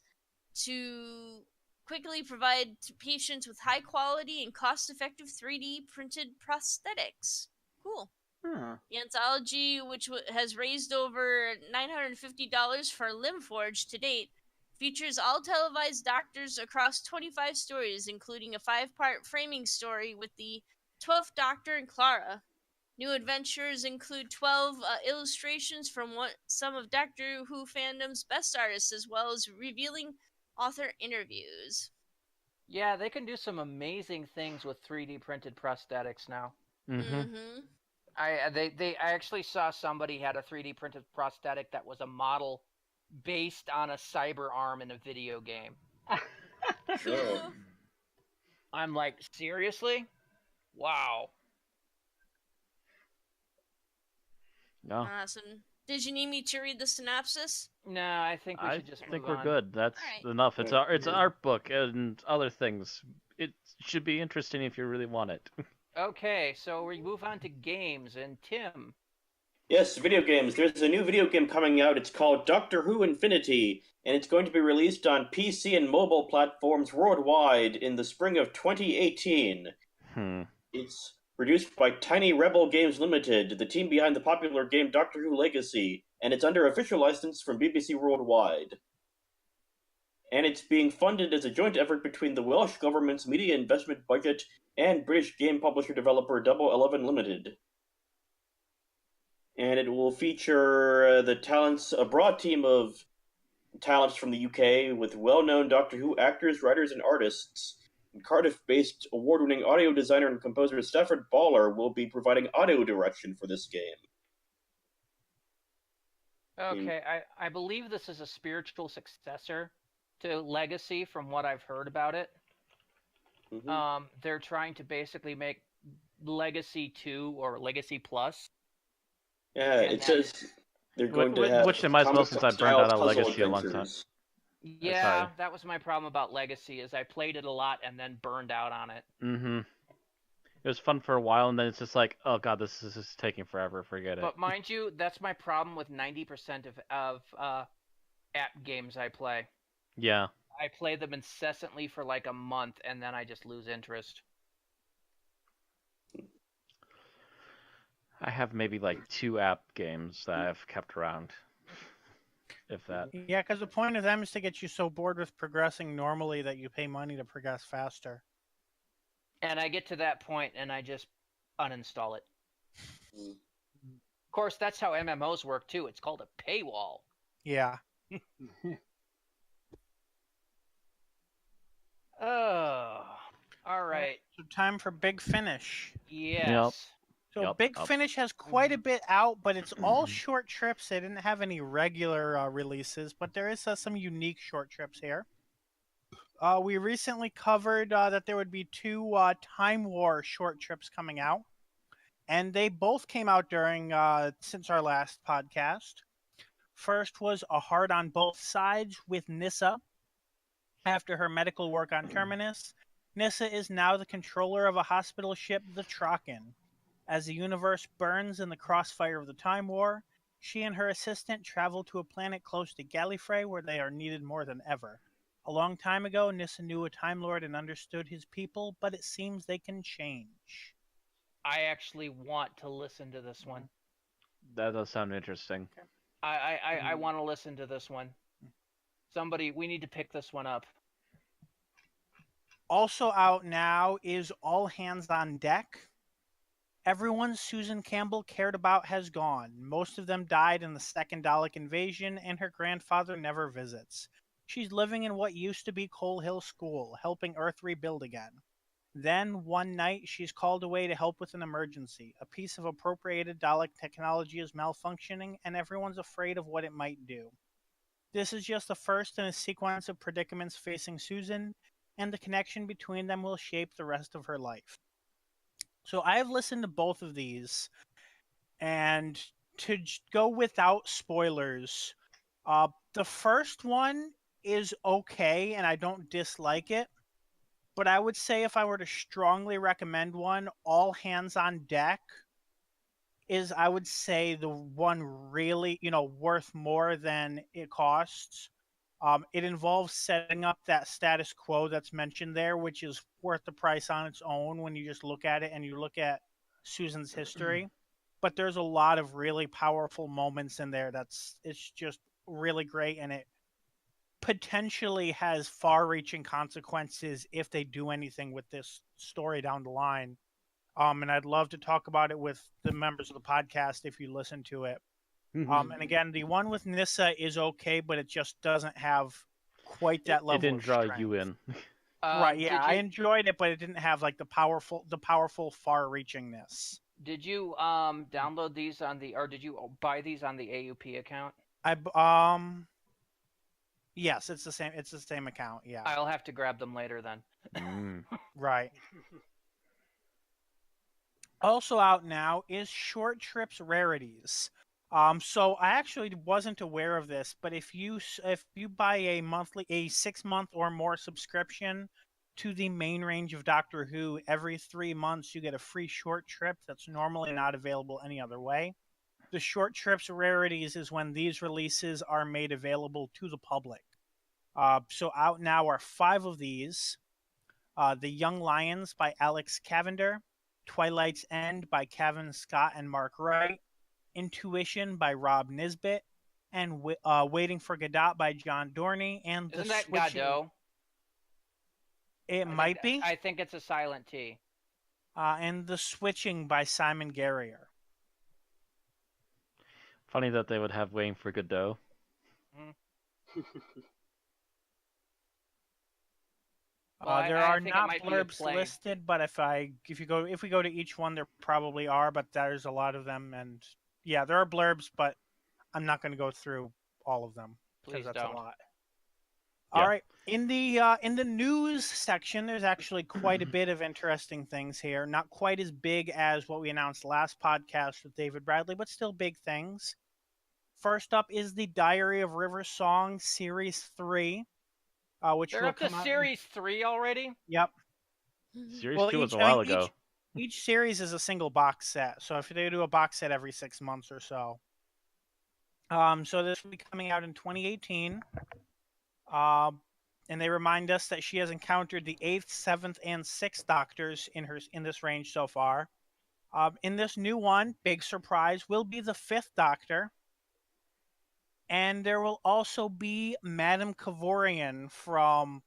D: to quickly provide to patients with high quality and cost effective 3D printed prosthetics. Cool. The anthology, which has raised over $950 for Limforge to date, features all televised doctors across 25 stories, including a 5-part framing story with the 12th Doctor and Clara. New adventures include 12 illustrations from some of Doctor Who fandom's best artists, as well as revealing author interviews.
C: Yeah, they can do some amazing things with 3D printed prosthetics now. I actually saw somebody had a 3D printed prosthetic that was a model based on a cyber arm in a video game.
D: Cool.
C: I'm like, seriously? Wow.
B: No,
D: Awesome. Did you need me to read the synopsis?
C: No, I think we
B: I
C: should just
B: think
C: move
B: we're
C: on.
B: good. That's
D: Alright.
B: enough. It's an art book and other things. It should be interesting if you really want it.
C: Okay, so we move on to games, and Tim.
E: Yes, video games. There's a new video game coming out. It's called Doctor Who Infinity, and it's going to be released on PC and mobile platforms worldwide in the spring of 2018. It's produced by Tiny Rebel Games Limited, the team behind the popular game Doctor Who Legacy, and it's under official license from BBC Worldwide. And it's being funded as a joint effort between the Welsh government's media investment budget and British game publisher developer Double 11 Limited. And it will feature a broad team of talents from the UK with well-known Doctor Who actors, writers, and artists. And Cardiff-based award-winning audio designer and composer Stafford Baller will be providing audio direction for this game.
C: Okay, I believe this is a spiritual successor to Legacy from what I've heard about it. They're trying to basically make Legacy 2 or Legacy Plus.
E: Yeah, it says they're going to have
B: which they might as well since I burned out on Legacy a long time.
E: adventures.
C: Yeah,
B: Sorry.
C: that was my problem about Legacy, is I played it a lot and then burned out on it.
B: It was fun for a while, and then it's just like, oh god, this is just taking forever. Forget it.
C: But mind you, that's my problem with 90% of app games I play.
B: Yeah.
C: I play them incessantly for like a month, and then I just lose interest.
B: I have maybe like 2 app games that I've kept around. if that.
A: Yeah, because the point of them is to get you so bored with progressing normally that you pay money to progress faster.
C: And I get to that point and I just uninstall it.
E: Mm.
C: Of course, that's how MMOs work too. It's called a paywall.
A: Yeah.
C: Oh, all right.
A: So time for Big Finish.
C: Yes.
A: So
B: Yep,
A: Big
B: yep.
A: Finish has quite a bit out, but it's all short trips. They didn't have any regular releases, but there is some unique short trips here. We recently covered that there would be 2 Time War short trips coming out, and they both came out during since our last podcast. First was A Heart on Both Sides with Nyssa. After her medical work on Terminus, Nyssa is now the controller of a hospital ship, the Traken. As the universe burns in the crossfire of the Time War, she and her assistant travel to a planet close to Gallifrey where they are needed more than ever. A long time ago, Nyssa knew a Time Lord and understood his people, but it seems they can change.
C: I actually want to listen to this one.
B: That does sound interesting.
C: I want to listen to this one. Somebody, we need to pick this one up.
A: Also out now is All Hands on Deck. Everyone Susan Campbell cared about has gone. Most of them died in the second Dalek invasion, and her grandfather never visits. She's living in what used to be Coal Hill School, helping Earth rebuild again. Then, one night, she's called away to help with an emergency. A piece of appropriated Dalek technology is malfunctioning, and everyone's afraid of what it might do. This is just the first in a sequence of predicaments facing Susan, and the connection between them will shape the rest of her life. So I have listened to both of these, and to go without spoilers, the first one is okay, and I don't dislike it. But I would say if I were to strongly recommend one, All Hands on Deck is, I would say, the one really, worth more than it costs. It involves setting up that status quo that's mentioned there, which is worth the price on its own when you just look at it and you look at Susan's history. But there's a lot of really powerful moments in there it's just really great, and it potentially has far-reaching consequences if they do anything with this story down the line. And I'd love to talk about it with the members of the podcast if you listen to it. And again, the one with Nyssa is okay, but it just doesn't have quite that level.
B: It didn't
A: of
B: draw
A: strength.
B: you in.
A: Right? Yeah, I enjoyed it, but it didn't have like the powerful, far-reachingness.
C: Did you download these or did you buy these on the AUP account?
A: Yes, it's the same. It's the same account. Yeah.
C: I'll have to grab them later then.
A: Right. Also out now is Short Trips Rarities. So I actually wasn't aware of this, but if you buy a 6-month or more subscription to the main range of Doctor Who, every 3 months you get a free short trip that's normally not available any other way. The Short Trips Rarities is when these releases are made available to the public. So out now are 5 of these. The Young Lions by Alex Cavender, Twilight's End by Kevin Scott and Mark Wright, Intuition by Rob Nisbet, and Waiting for Godot by John Dorney. And
C: Isn't that Godot?
A: It might be.
C: I think it's a silent T.
A: And The Switching by Simon Garrier.
B: Funny that they would have Waiting for Godot.
A: There are not blurbs listed, but if we go to each one, there probably are. But there's a lot of them, and yeah, there are blurbs, but I'm not going to go through all of them because that's a lot. Yeah. All right, in the news section, there's actually quite a bit of interesting things here. Not quite as big as what we announced last podcast with David Bradley, but still big things. First up is the Diary of River Song Series 3. Which
C: they're up to Series 3 already?
A: Yep.
B: Series 2 was a while ago.
A: Each series is a single box set, so if they do a box set every 6 months or so. So this will be coming out in 2018. And they remind us that she has encountered the 8th, 7th, and 6th Doctors in this range so far. In this new one, big surprise, will be the 5th Doctor. And there will also be Madame Kavorian from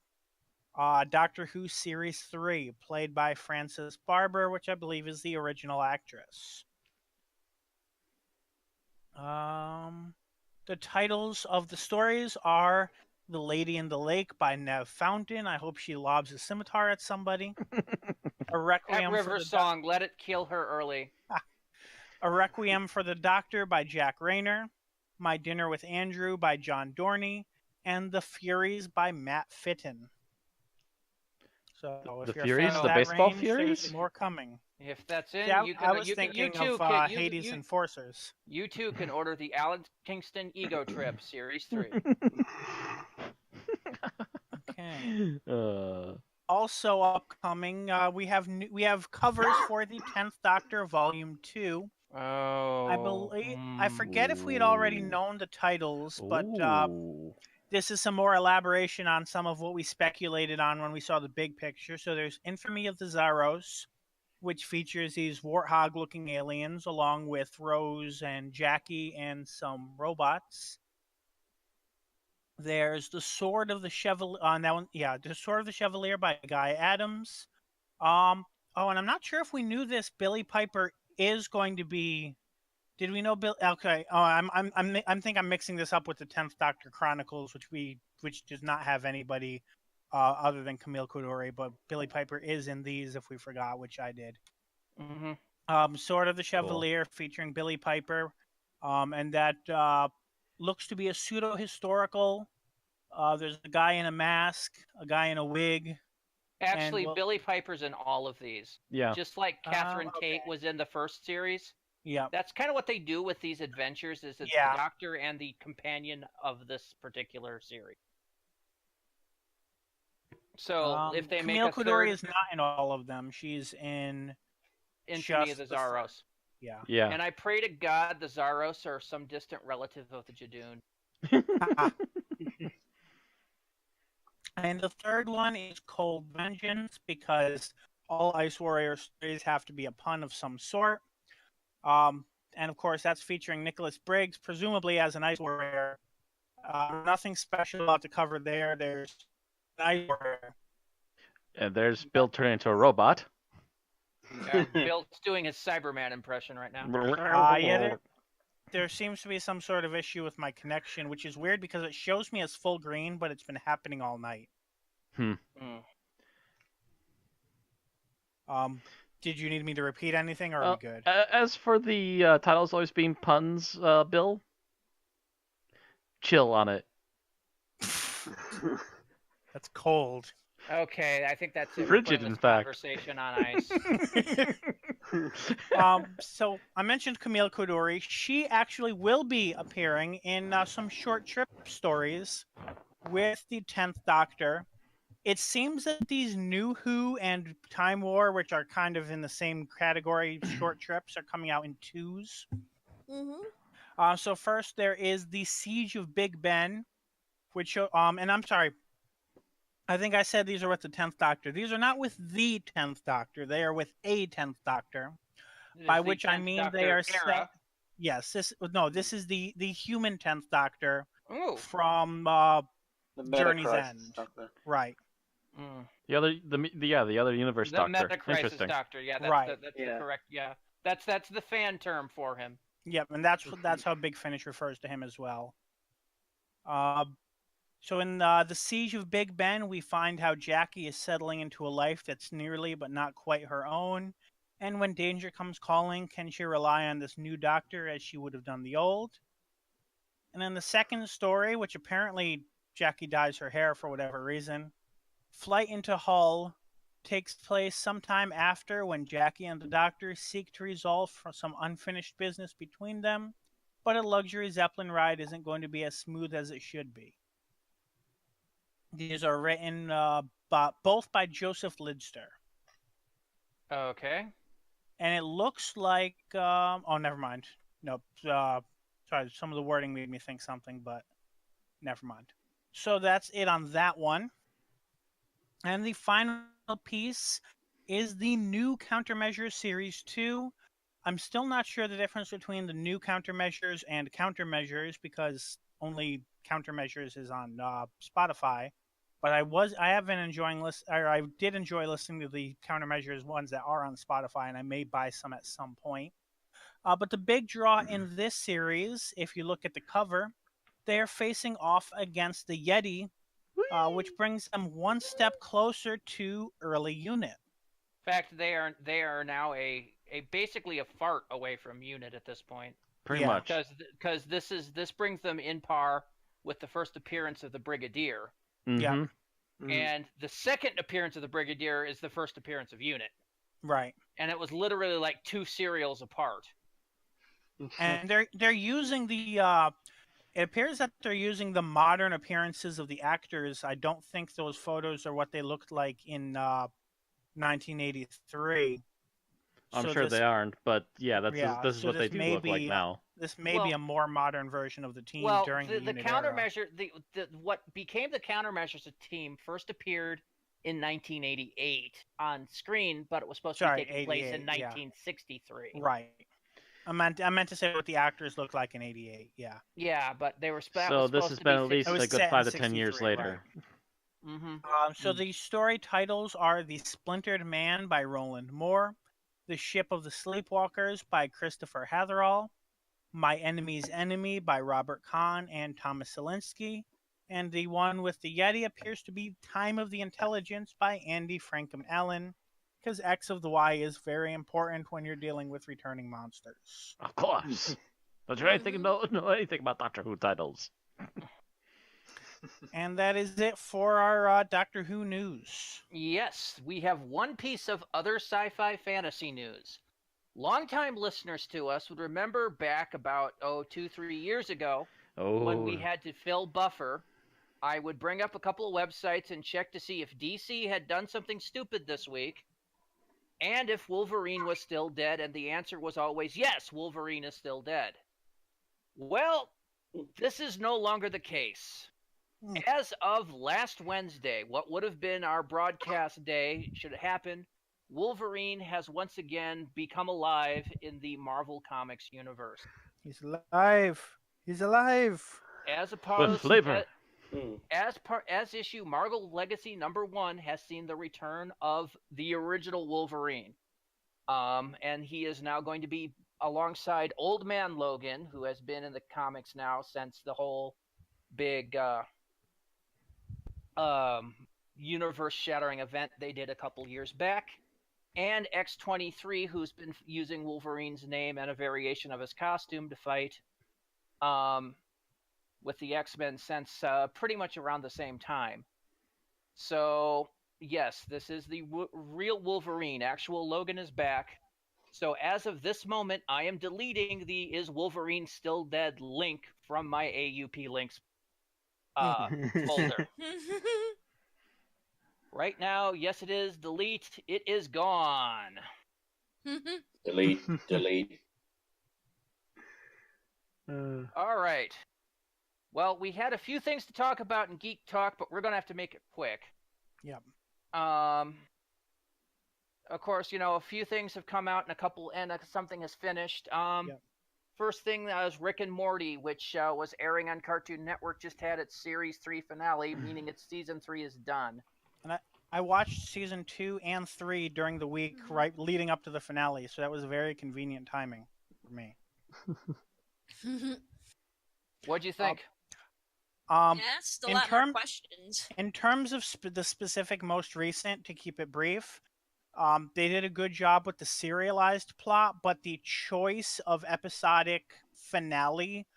A: Doctor Who Series 3, played by Frances Barber, which I believe is the original actress. The titles of the stories are The Lady in the Lake by Nev Fountain. I hope she lobs a scimitar at somebody. A
C: That
A: Requiem
C: river
A: for the
C: song, let it kill her early.
A: A Requiem for the Doctor by Jack Rayner. My Dinner with Andrew by John Dorney. And The Furies by Matt Fitton. So
B: The
A: if you're a
B: Furies?
A: fan of
B: The
A: that
B: baseball
A: range,
B: Furies?
A: there's more coming.
C: If that's in,
A: Yeah,
C: you
A: I
C: can.
A: was
C: You can.
A: thinking
C: You too
A: of
C: can.
A: Hades Enforcers.
C: You too can order the Alan Kingston Ego Trip Series 3.
A: Okay.
B: Uh,
A: Also upcoming, we have covers for the 10th Doctor Volume 2.
C: Oh.
A: I believe I forget if we had already known the titles, but
B: ooh.
A: this is some more elaboration on some of what we speculated on when we saw the big picture. So there's Infamy of the Zaros, which features these warthog-looking aliens along with Rose and Jackie and some robots. There's the Sword of the Chevalier. The Sword of the Chevalier by Guy Adams. And I'm not sure if we knew this. Billy Piper is going to be. Did we know Bill? Okay. Oh, I'm think I'm mixing this up with the 10th Doctor Chronicles, which does not have anybody other than Camille Coduri, but Billy Piper is in these. If we forgot, which I did.
C: Mm-hmm.
A: Sword of the Chevalier featuring Billy Piper, and that looks to be a pseudo-historical. There's a guy in a mask, a guy in a wig.
C: Actually, Billy Piper's in all of these.
B: Yeah.
C: Just like Catherine Tate was in the first series.
A: Yeah.
C: That's kind of what they do with these adventures. Is it's the Doctor and the companion of this particular series. So if they
A: Camille
C: make a
A: Coduri
C: third,
A: is not in all of them. She's in
C: Infamy of the Zaros.
A: Yeah.
B: Yeah.
C: And I pray to God the Zaros are some distant relative of the Jadoon.
A: And the third one is Cold Vengeance, because all Ice Warrior stories have to be a pun of some sort. And of course, that's featuring Nicholas Briggs, presumably as an Ice Warrior. Nothing special about the cover there. There's an Ice Warrior.
B: And there's Bill turning into a robot.
C: Yeah, Bill's doing his Cyberman impression right now.
A: There seems to be some sort of issue with my connection, which is weird because it shows me as full green, but it's been happening all night. Did you need me to repeat anything, or are we good?
B: As for the titles always being puns, Bill, chill on it.
A: That's cold.
C: Okay, I think that's it.
B: Frigid, in fact.
C: Conversation on ice.
A: So I mentioned Camille Coduri. She actually will be appearing in some short trip stories with the 10th Doctor. It seems that these New Who and Time War, which are kind of in the same category, short trips, are coming out in twos.
D: Mm-hmm.
A: So first there is the Siege of Big Ben, which and I'm sorry, I think I said these are with the 10th Doctor. These are not with the 10th Doctor. They are with a 10th Doctor, by which I mean they are set. Yes, this is the human 10th Doctor from
G: the
A: Journey's
G: Metacrisis
A: End.
G: Doctor.
A: Right.
B: The other universe
C: The
B: Doctor.
C: Metacrisis
B: Interesting.
C: Doctor. Yeah, that's
A: Right.
C: the correct. Yeah, that's the fan term for him.
A: Yep, and that's how Big Finish refers to him as well. So in the Siege of Big Ben, we find how Jackie is settling into a life that's nearly but not quite her own. And when danger comes calling, can she rely on this new doctor as she would have done the old? And then the second story, which apparently Jackie dyes her hair for whatever reason, Flight into Hull, takes place sometime after when Jackie and the Doctor seek to resolve some unfinished business between them, but a luxury Zeppelin ride isn't going to be as smooth as it should be. These are written both by Joseph Lidster.
C: Okay.
A: And it looks like... never mind. Nope. Sorry, some of the wording made me think something, but never mind. So that's it on that one. And the final piece is the new Countermeasures Series 2. I'm still not sure the difference between the new Countermeasures and Countermeasures because only Countermeasures is on Spotify. But I have been enjoying I did enjoy listening to the Countermeasures ones that are on Spotify, and I may buy some at some point. But the big draw in this series, if you look at the cover, they are facing off against the Yeti, which brings them one step closer to early Unit.
C: In fact, they are now basically a fart away from Unit at this point.
B: Pretty much.
C: Because this brings them in par with the first appearance of the Brigadier.
B: Mm-hmm.
A: Yeah.
C: And the second appearance of the Brigadier is the first appearance of Unit.
A: Right.
C: And it was literally like 2 serials apart.
A: And they're using the it appears that they're using the modern appearances of the actors. I don't think those photos are what they looked like in 1983.
B: I'm sure they aren't, but yeah, this is what they do look like now.
A: This may be a more modern version of the team during the Unit
C: countermeasure. What became the Countermeasures team first appeared in 1988 on screen, but it was supposed to be taking place in 1963.
A: Yeah. Right. I meant to say what the actors looked like in '88. Yeah.
C: Yeah, but they were.
B: So this has been at least a good 5 to 10 years later.
C: Right. Mm-hmm.
A: So the story titles are The Splintered Man by Roland Moore, The Ship of the Sleepwalkers by Christopher Hatherall, My Enemy's Enemy by Robert Kahn and Thomas Selinsky, and the one with the Yeti appears to be Time of the Intelligence by Andy Frankham Allen, because X of the Y is very important when you're dealing with returning monsters.
B: Of course. Don't you know anything about Doctor Who titles?
A: And that is it for our Doctor Who news.
C: Yes, we have one piece of other sci-fi fantasy news. Longtime listeners to us would remember back about 2-3 years ago when we had to fill buffer. I would bring up a couple of websites and check to see if DC had done something stupid this week, and if Wolverine was still dead, and the answer was always yes, Wolverine is still dead. Well, this is no longer the case. As of last Wednesday, what would have been our broadcast day should it happen, Wolverine has once again become alive in the Marvel Comics universe.
A: He's alive. He's alive.
C: As opposed
B: with flavor.
C: As issue Marvel Legacy #1 has seen the return of the original Wolverine. And he is now going to be alongside Old Man Logan, who has been in the comics now since the whole big universe-shattering event they did a couple years back, and X-23, who's been using Wolverine's name and a variation of his costume to fight with the X-Men since pretty much around the same time. So, yes, this is the real Wolverine. Actual Logan is back. So as of this moment, I am deleting the Is Wolverine Still Dead link from my AUP links folder. Right now, yes, it is. Delete. It is gone.
E: Delete. Delete.
C: All right. Well, we had a few things to talk about in Geek Talk, but we're going to have to make it quick.
A: Yep.
C: Of course, a few things have come out and something has finished.
A: Yep.
C: First thing was Rick and Morty, which was airing on Cartoon Network, just had its Series 3 finale, meaning its Season 3 is done.
A: And I watched Season 2 and 3 during the week right leading up to the finale, so that was very convenient timing for me.
C: What'd you think?
D: Still a lot more questions.
A: In terms of the specific most recent, to keep it brief, they did a good job with the serialized plot, but the choice of episodic finale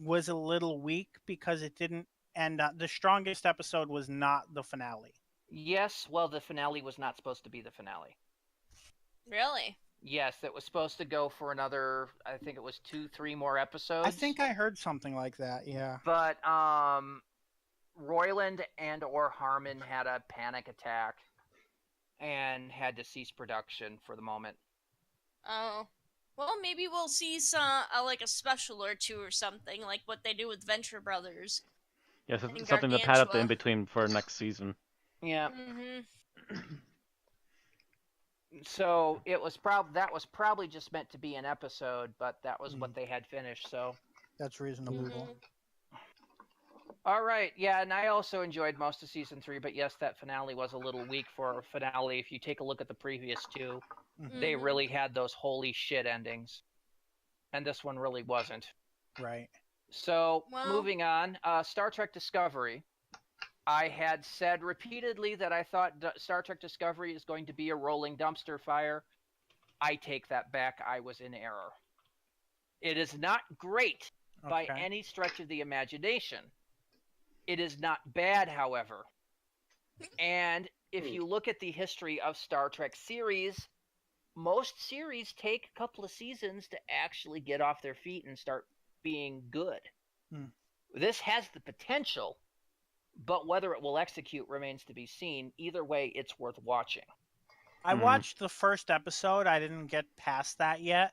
A: was a little weak because it didn't, and the strongest episode was not the finale.
C: Yes, well, the finale was not supposed to be the finale.
D: Really?
C: Yes, it was supposed to go for another, I think it was 2-3 more episodes.
A: I think I heard something like that, yeah.
C: But Roiland or Harmon had a panic attack and had to cease production for the moment.
D: Oh. Well, maybe we'll see some like a special or two or something, like what they do with Venture Brothers.
B: Yes, something to pad up the in-between for next season.
C: Yeah.
D: Mm-hmm.
C: So that was probably just meant to be an episode, but that was what they had finished. So
A: that's reasonable.
D: Mm-hmm.
C: All right, yeah, and I also enjoyed most of season 3, but yes, that finale was a little weak for a finale. If you take a look at the previous two, they really had those holy shit endings, and this one really wasn't.
A: Right.
C: So, moving on, Star Trek Discovery. I had said repeatedly that I thought Star Trek Discovery is going to be a rolling dumpster fire. I take that back. I was in error. It is not great by any stretch of the imagination. It is not bad, however. And if you look at the history of Star Trek series, most series take a couple of seasons to actually get off their feet and start being good. This has the potential, but whether it will execute remains to be seen. Either way, it's worth watching.
A: I watched the first episode. I didn't get past that yet.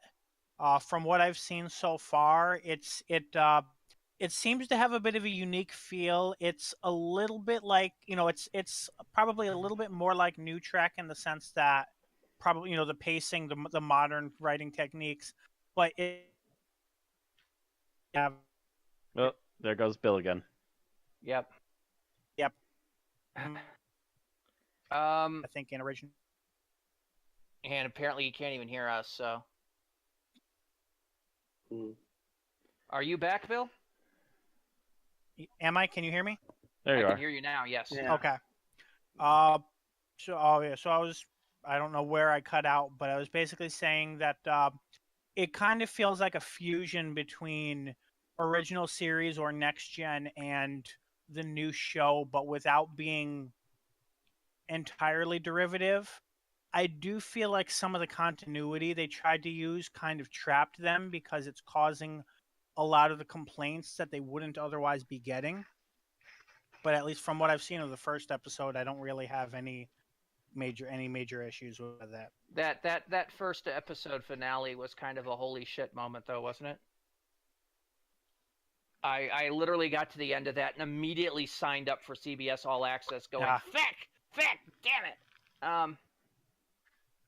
A: From what I've seen so far, it seems to have a bit of a unique feel. It's a little bit like, it's probably a little bit more like New Trek in the sense that probably, the pacing, the modern writing techniques, but
B: Oh, there goes Bill again.
C: Yep.
A: I think in original.
C: And apparently you can't even hear us, so. Are you back, Bill?
A: Am I? Can you hear me?
B: There you are.
C: I can hear you now, yes.
E: Yeah.
A: Okay. So I don't know where I cut out, but I was basically saying that it kind of feels like a fusion between original series or next gen and the new show, but without being entirely derivative. I do feel like some of the continuity they tried to use kind of trapped them because it's causing a lot of the complaints that they wouldn't otherwise be getting. But at least from what I've seen of the first episode, I don't really have any major issues with that.
C: That first episode finale was kind of a holy shit moment, though, wasn't it? I literally got to the end of that and immediately signed up for CBS All Access going, Feck, damn it!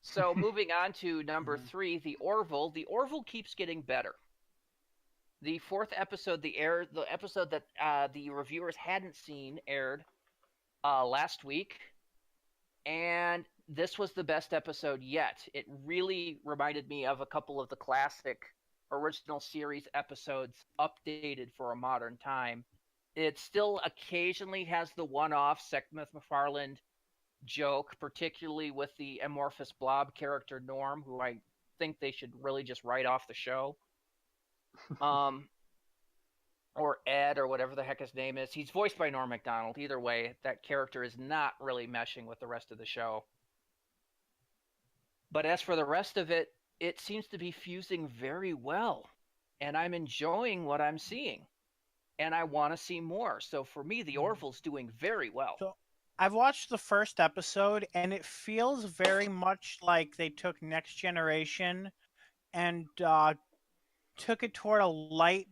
C: So moving on to number 3, the Orville. The Orville keeps getting better. The fourth episode, the episode that the reviewers hadn't seen, aired last week. And this was the best episode yet. It really reminded me of a couple of the classic original series episodes updated for a modern time. It still occasionally has the one-off Seth MacFarlane joke, particularly with the amorphous blob character Norm, who I think they should really just write off the show. Or Ed, or whatever the heck his name is. He's voiced by Norm Macdonald. Either way, that character is not really meshing with the rest of the show. But as for the rest of it, it seems to be fusing very well. And I'm enjoying what I'm seeing. And I want to see more. So for me, the Orville's doing very well.
A: So I've watched the first episode, and it feels very much like they took Next Generation and took it toward a light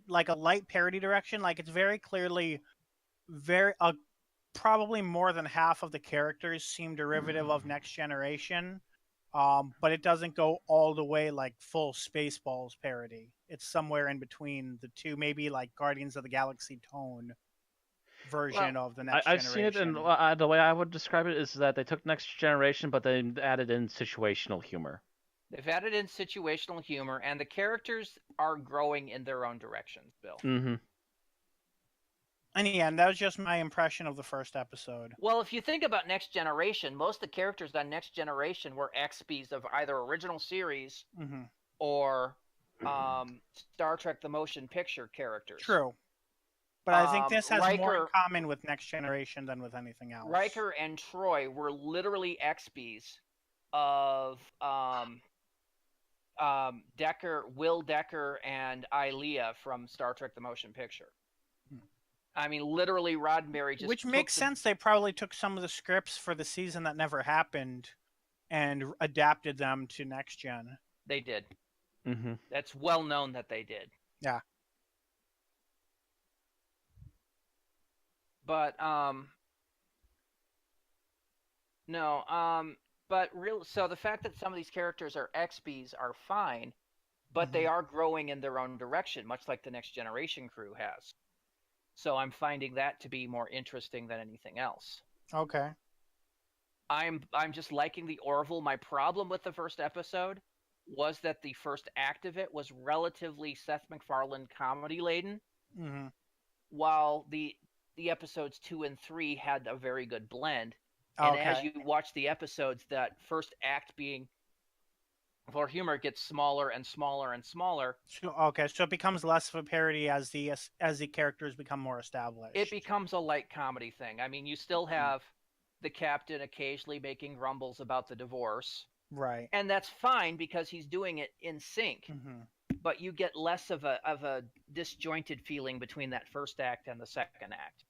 A: parody direction. Like, it's very clearly probably more than half of the characters seem derivative of Next Generation, but it doesn't go all the way like full Spaceballs parody. It's somewhere in between the two, maybe like Guardians of the Galaxy tone version of the Next
B: I've
A: Generation.
B: seen it, and the way I would describe it is that they took Next Generation, but they added in situational humor.
C: They've added in situational humor, and the characters are growing in their own directions, Bill.
B: Mm-hmm.
A: And yeah, that was just my impression of the first episode.
C: Well, if you think about Next Generation, most of the characters on Next Generation were XPs of either original series or Star Trek the Motion Picture characters.
A: True. But I think this has more in common with Next Generation than with anything else.
C: Riker and Troy were literally XPs of Will Decker and Ilea from Star Trek the Motion Picture. I mean, literally, Roddenberry just...
A: Which makes sense. They probably took some of the scripts for the season that never happened and adapted them to Next Gen.
C: They did.
B: Mm-hmm.
C: That's well known that they did.
A: Yeah.
C: But, so the fact that some of these characters are XPs are fine, but they are growing in their own direction, much like the Next Generation crew has. So I'm finding that to be more interesting than anything else.
A: Okay.
C: I'm just liking the Orville. My problem with the first episode was that the first act of it was relatively Seth MacFarlane comedy laden,
A: Mm-hmm.
C: while the episodes 2 and 3 had a very good blend. And
A: Okay.
C: as you watch the episodes, that first act being for humor gets smaller and smaller and smaller.
A: Okay, so it becomes less of a parody as the characters become more established.
C: It becomes a light comedy thing. I mean, you still have the captain occasionally making grumbles about the divorce.
A: Right.
C: And that's fine because he's doing it in sync.
A: Mm-hmm.
C: But you get less of a disjointed feeling between that first act and the second act.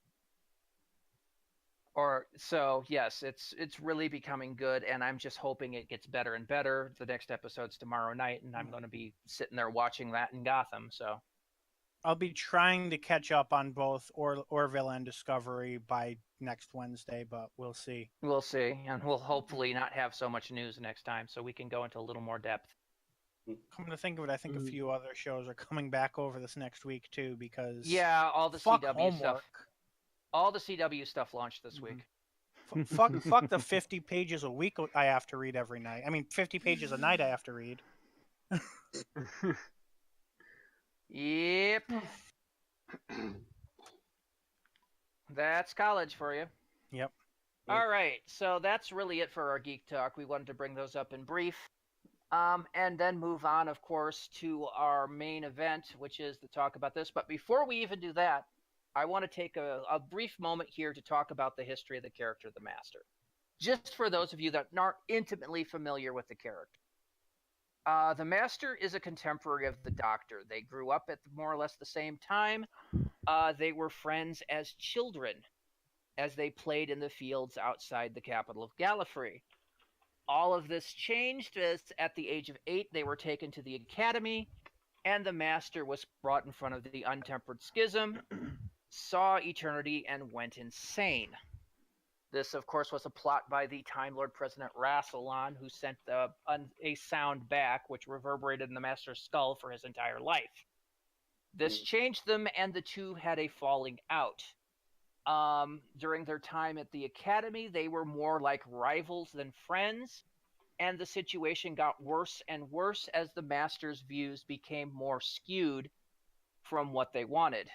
C: So yes, it's really becoming good, and I'm just hoping it gets better and better. The next episode's tomorrow night, and I'm going to be sitting there watching that in Gotham. So
A: I'll be trying to catch up on both Orville and Discovery by next Wednesday, but we'll see.
C: We'll see, and we'll hopefully not have so much news next time, so we can go into a little more depth.
A: Come to think of it, I think a few other shows are coming back over this next week too, because
C: all the
A: fuck
C: CW
A: homework.
C: stuff. All the CW stuff launched this week.
A: Fuck the 50 pages a week I have to read every night. I mean, 50 pages a night I have to read.
C: Yep. That's college for you.
A: Yep.
C: All right, so that's really it for our Geek Talk. We wanted to bring those up in brief. And then move on, of course, to our main event, which is to talk about this. But before we even do that, I want to take a brief moment here to talk about the history of the character, the Master. Just for those of you that aren't intimately familiar with the character. The Master is a contemporary of the Doctor. They grew up at more or less the same time. They were friends as children as they played in the fields outside the capital of Gallifrey. All of this changed as at the age of 8 they were taken to the academy, and the Master was brought in front of the Untempered Schism, saw eternity, and went insane. This, of course, was a plot by the Time Lord President Rassilon, who sent a sound back, which reverberated in the Master's skull for his entire life. This changed them, and the two had a falling out. During their time at the academy, they were more like rivals than friends, and the situation got worse and worse as the Master's views became more skewed from what they wanted.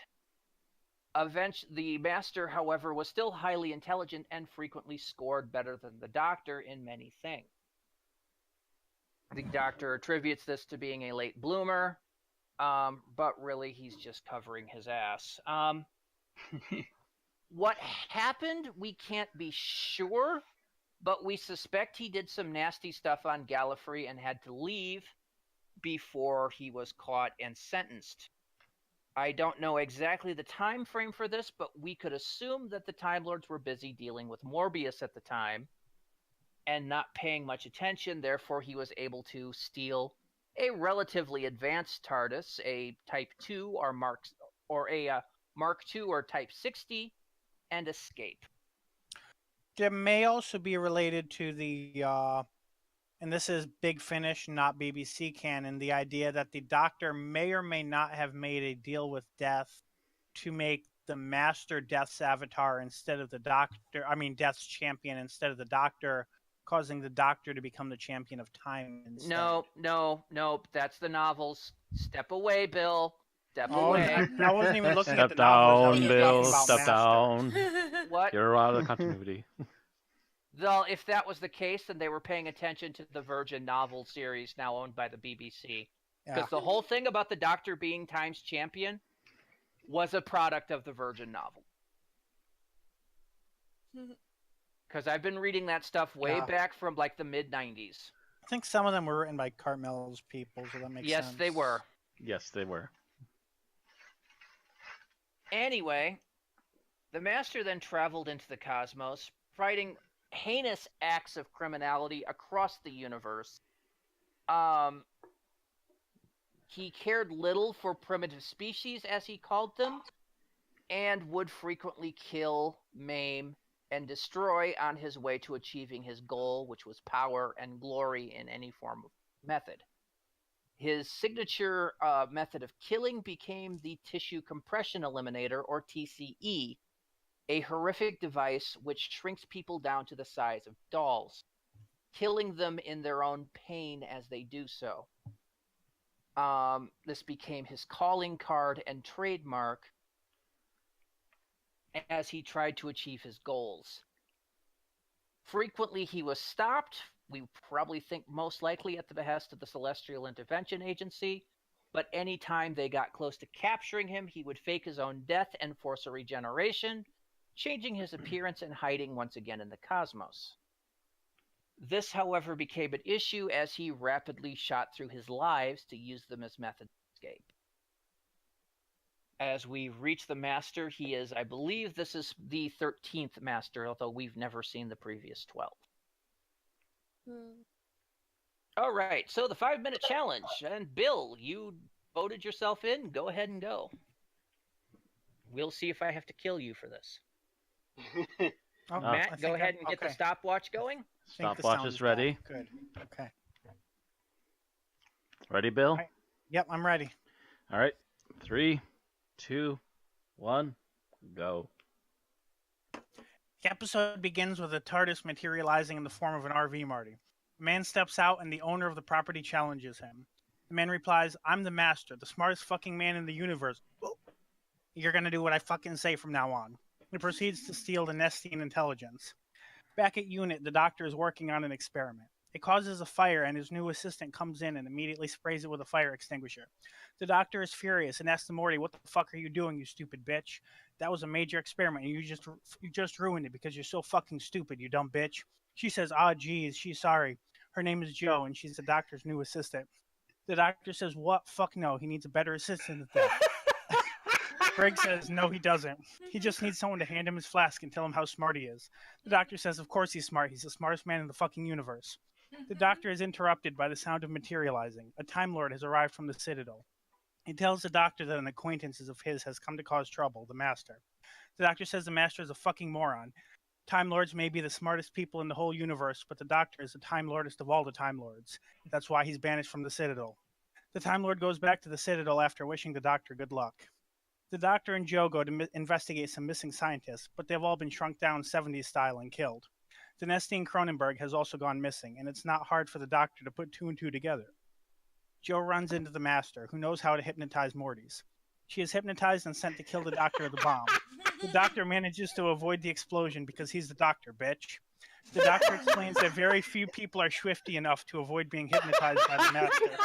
C: Eventually, the Master, however, was still highly intelligent and frequently scored better than the Doctor in many things. The Doctor attributes this to being a late bloomer, but really he's just covering his ass. What happened, we can't be sure, but we suspect he did some nasty stuff on Gallifrey and had to leave before he was caught and sentenced. I don't know exactly the time frame for this, but we could assume that the Time Lords were busy dealing with Morbius at the time and not paying much attention. Therefore, he was able to steal a relatively advanced TARDIS, a Type 2 or Mark II or Type 60, and escape.
A: It may also be related to the, and this is Big Finish, not BBC canon, the idea that the Doctor may or may not have made a deal with Death to make the Master Death's avatar instead of the Doctor, Death's champion instead of the Doctor, causing the Doctor to become the champion of time instead.
C: No, that's the novels. Step away, Bill. Step away.
A: I wasn't even looking at
B: Step
A: the novels.
B: down, Bill. Step
A: Master.
B: down.
C: What?
B: You're out of the continuity.
C: Well, if that was the case, then they were paying attention to the Virgin novel series now owned by the BBC. Because the whole thing about the Doctor being Time's champion was a product of the Virgin novel. Because I've been reading that stuff way back from like the mid-90s.
A: I think some of them were written by Cartmel's people, so that makes sense.
C: Yes, they were.
B: Yes, they were.
C: Anyway, the Master then traveled into the cosmos, fighting heinous acts of criminality across the universe. He cared little for primitive species, as he called them, and would frequently kill, maim, and destroy on his way to achieving his goal, which was power and glory in any form of method. His signature method of killing became the tissue compression eliminator, or TCE, a horrific device which shrinks people down to the size of dolls, killing them in their own pain as they do so. This became his calling card and trademark as he tried to achieve his goals. Frequently, he was stopped. We probably think most likely at the behest of the Celestial Intervention Agency, but any time they got close to capturing him, he would fake his own death and force a regeneration, changing his appearance and hiding once again in the cosmos. This, however, became an issue as he rapidly shot through his lives to use them as methods of escape. As we reach the Master, he is, I believe this is the 13th Master, although we've never seen the previous 12. All right, so the 5-minute challenge. And Bill, you voted yourself in. Go ahead and go. We'll see if I have to kill you for this. Matt, go ahead and get the stopwatch going.
B: Stopwatch is ready.
A: Good. Okay.
B: Ready, Bill?
A: Right. Yep, I'm ready.
B: All right. 3, 2, 1, go.
A: The episode begins with a TARDIS materializing in the form of an RV Marty. A man steps out and the owner of the property challenges him. The man replies, "I'm the Master, the smartest fucking man in the universe. You're gonna do what I fucking say from now on." He proceeds to steal the Nestine intelligence. Back at Unit, the Doctor is working on an experiment. It causes a fire and his new assistant comes in and immediately sprays it with a fire extinguisher. The Doctor is furious and asks the Morty, "What the fuck are you doing, you stupid bitch? That was a major experiment and you just ruined it because you're so fucking stupid, you dumb bitch." She says, "Ah, geez, she's sorry. Her name is Jo and she's the Doctor's new assistant." The Doctor says, "What? Fuck no, he needs a better assistant than that." Greg says, "No, he doesn't. He just needs someone to hand him his flask and tell him how smart he is." The Doctor says, "Of course he's smart. He's the smartest man in the fucking universe." The Doctor is interrupted by the sound of materializing. A Time Lord has arrived from the Citadel. He tells the Doctor that an acquaintance of his has come to cause trouble, the Master. The Doctor says the Master is a fucking moron. Time Lords may be the smartest people in the whole universe, but the Doctor is the Time Lordest of all the Time Lords. That's why he's banished from the Citadel. The Time Lord goes back to the Citadel after wishing the Doctor good luck. The Doctor and Jo go to investigate some missing scientists, but they've all been shrunk down 70s style and killed. The Nestine Cronenberg has also gone missing, and it's not hard for the Doctor to put 2 and 2 together. Jo runs into the Master, who knows how to hypnotize Mortys. She is hypnotized and sent to kill the Doctor with the bomb. The Doctor manages to avoid the explosion because he's the Doctor, bitch. The Doctor explains that very few people are swifty enough to avoid being hypnotized by the Master.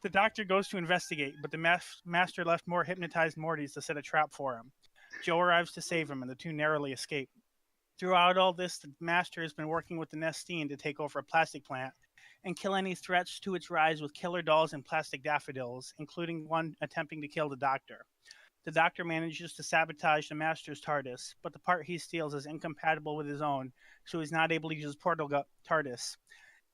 A: The Doctor goes to investigate, but the Master left more hypnotized Mortys to set a trap for him. Jo arrives to save him, and the two narrowly escape. Throughout all this, the Master has been working with the Nestine to take over a plastic plant and kill any threats to its rise with killer dolls and plastic daffodils, including one attempting to kill the Doctor. The Doctor manages to sabotage the Master's TARDIS, but the part he steals is incompatible with his own, so he's not able to use Portal TARDIS.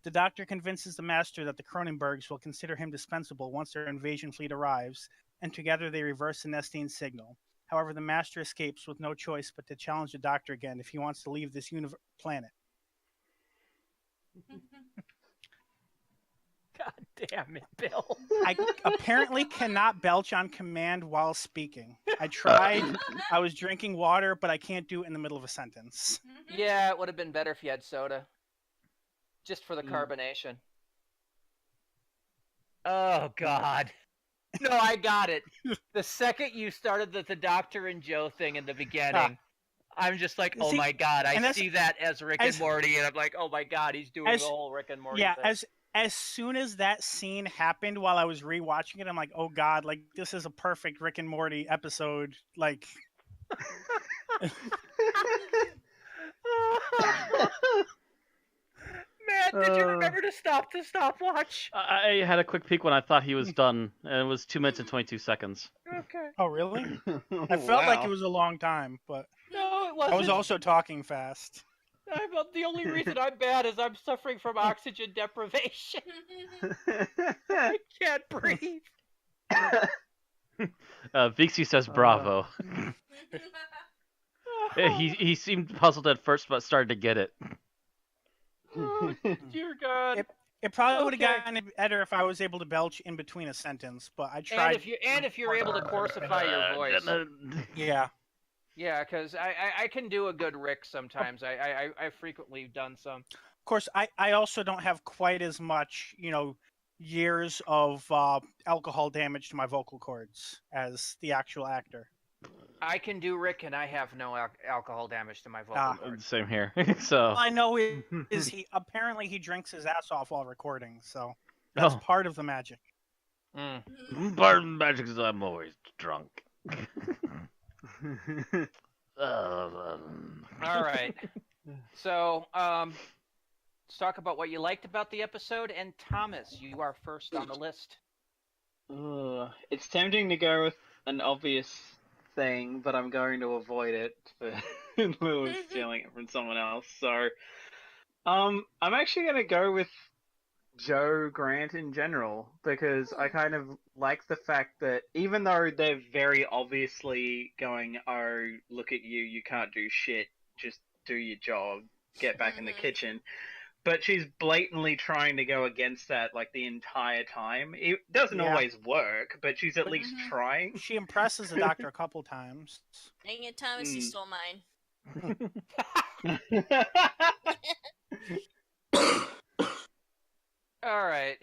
A: The Doctor convinces the Master that the Cronenbergs will consider him dispensable once their invasion fleet arrives, and together they reverse the Nestine signal. However, the Master escapes with no choice but to challenge the Doctor again if he wants to leave this planet.
C: God damn it, Bill.
A: I apparently cannot belch on command while speaking. I tried. I was drinking water, but I can't do it in the middle of a sentence.
C: Yeah, it would have been better if you had soda. Just for the carbonation. Oh, God. No, I got it. The second you started the Doctor and Jo thing in the beginning, I'm just like, oh my God, I see that as Rick and Morty, and I'm like, oh my God, he's doing the whole Rick and Morty thing.
A: As soon as that scene happened while I was rewatching it, I'm like, oh God, like this is a perfect Rick and Morty episode. Like
C: Matt, did you remember to stop the stopwatch?
B: I had a quick peek when I thought he was done, and it was 2 minutes and 22 seconds.
C: Okay.
A: Oh, really? I felt like it was a long time, but
C: no, it wasn't.
A: I was also talking fast.
C: The only reason I'm bad is I'm suffering from oxygen deprivation. I can't breathe.
B: Vixie says bravo. He seemed puzzled at first, but started to get it.
C: Oh, dear God.
A: It probably would have
C: Okay.
A: gotten better if I was able to belch in between a sentence, but I tried.
C: And if you're able to corsify your voice.
A: Yeah.
C: Yeah, because I can do a good Rick sometimes. I've frequently done some.
A: Of course, I also don't have quite as much, years of alcohol damage to my vocal cords as the actual actor.
C: I can do Rick, and I have no alcohol damage to my vocal cords.
B: Same here. So
A: All I know is apparently he drinks his ass off while recording, so that's part of the magic.
B: Part of the magic is I'm always drunk.
C: All right. So, let's talk about what you liked about the episode. And Thomas, you are first on the list.
F: It's tempting to go with an obvious thing, but I'm going to avoid it in lieu of stealing it from someone else. So, I'm actually going to go with Joe Grant in general, because I kind of like the fact that even though they're very obviously going, oh, look at you, you can't do shit, just do your job, get back in the kitchen, but she's blatantly trying to go against that like the entire time. It doesn't always work, but she's at least trying.
A: She impresses the doctor a couple times.
D: Dang it, Thomas, you stole mine.
C: All right.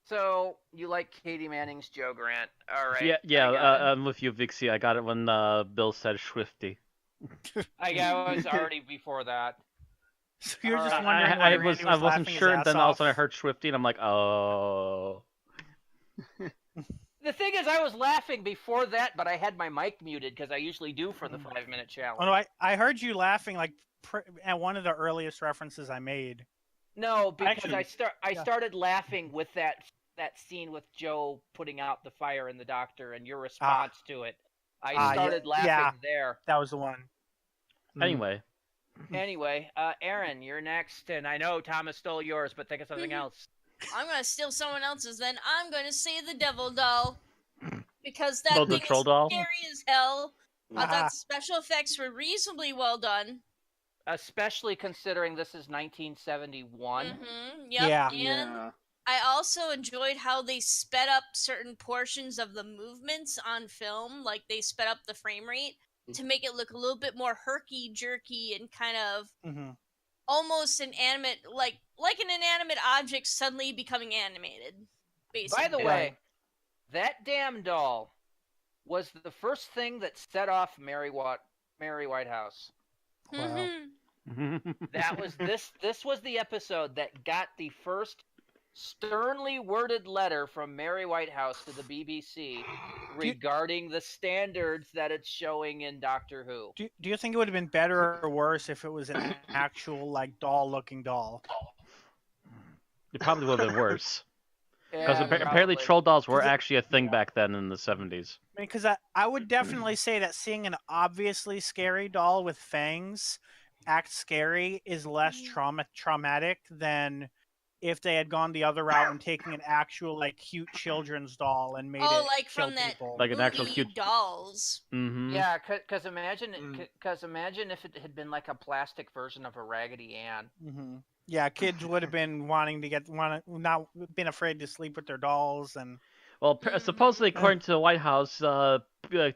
C: So, you like Katie Manning's Joe Grant. All right.
B: Yeah. I'm with you, Vixie. I got it when Bill said Swifty.
C: I was already before that.
A: So you're just wondering why Randy
B: I wasn't
A: laughing
B: sure,
A: his
B: and
A: ass
B: then all of a
A: off.
B: sudden I heard Swifty, and I'm like, oh.
C: The thing is, I was laughing before that, but I had my mic muted because I usually do for the 5-minute challenge.
A: Oh, no, I heard you laughing like at one of the earliest references I made.
C: No, because
A: Actually,
C: I started laughing with that scene with Joe putting out the fire and the doctor and your response to it. I started laughing there.
A: That was the one.
B: Anyway.
C: Anyway, Aaron, you're next, and I know Thomas stole yours, but think of something else.
D: I'm gonna steal someone else's. Then I'm gonna say the devil doll, because that
B: The
D: thing
B: troll
D: is
B: doll?
D: scary as hell. I thought special effects were reasonably well done.
C: Especially considering this is 1971.
D: Yep.
A: Yeah.
D: And I also enjoyed how they sped up certain portions of the movements on film, like they sped up the frame rate to make it look a little bit more herky-jerky and kind of almost an animate, like an inanimate object suddenly becoming animated, basically.
C: By the way, that damn doll was the first thing that set off Mary Whitehouse.
A: Wow.
C: That was this was the episode that got the first sternly worded letter from Mary Whitehouse to the BBC regarding the standards that it's showing in Doctor Who.
A: Do you think it would have been better or worse if it was an actual like doll-looking doll?
B: It probably would have been worse. Because
C: Yeah,
B: apparently troll dolls were actually a thing back then in the 70s.
A: I mean, because I would definitely say that seeing an obviously scary doll with fangs act scary is less traumatic than if they had gone the other route and taken an actual like cute children's doll and made it
D: like
A: kill
D: from that
A: people.
B: Like an actual cute
D: dolls.
C: Yeah, because imagine if it had been like a plastic version of a Raggedy Ann.
A: Yeah, kids would have been not been afraid to sleep with their dolls and.
B: Well, supposedly, according to the White House,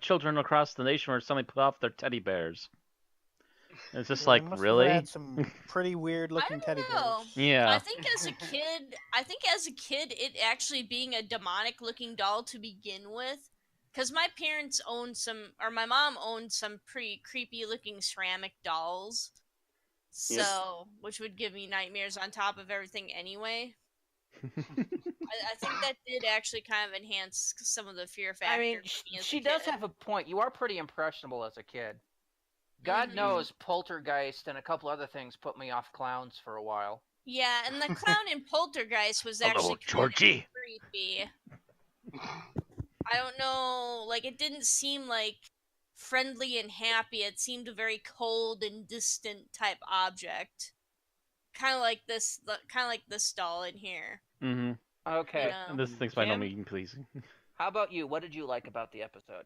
B: children across the nation were suddenly put off their teddy bears. It's just like, really?
A: Had some pretty weird-looking teddy bears.
B: Yeah.
D: I think as a kid, it actually being a demonic-looking doll to begin with, because my mom owned some pretty creepy-looking ceramic dolls, which would give me nightmares on top of everything anyway. I think that did actually kind of enhance some of the fear factor.
C: I mean, she does have a point. You are pretty impressionable as a kid. God knows Poltergeist and a couple other things put me off clowns for a while.
D: Yeah, and the clown in Poltergeist was actually kind of creepy. I don't know, like it didn't seem like friendly and happy. It seemed a very cold and distant type object. Kind of like this doll in here.
C: Okay.
B: And this thing's by no means pleasing.
C: How about you? What did you like about the episode?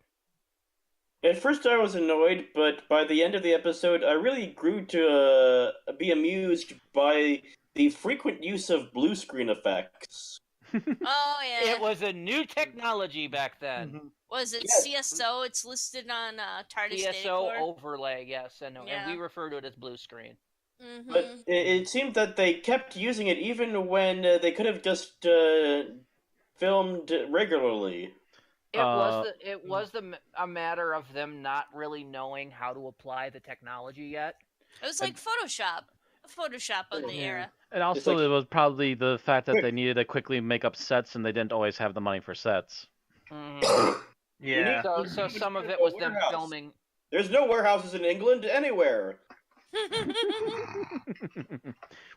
E: At first I was annoyed, but by the end of the episode, I really grew to be amused by the frequent use of blue screen effects.
D: Oh yeah.
C: It was a new technology back then.
A: Mhm.
D: Was it
E: Yes.
D: CSO? It's listed on TARDIS data
C: CSO
D: core.
C: overlay, yes, and
D: Yeah.
C: we refer to it as blue screen.
E: But it seemed that they kept using it even when they could have just filmed regularly.
C: It was a matter of them not really knowing how to apply the technology yet.
D: It was like Photoshop of the era.
B: And also,
E: like-
B: it was probably the fact that
E: Quick.
B: they needed to quickly make up sets, and they didn't always have the money for sets.
C: Mhm.
F: Yeah.
C: So some of it was them
E: Warehouse.
C: filming.
E: There's no warehouses in England anywhere.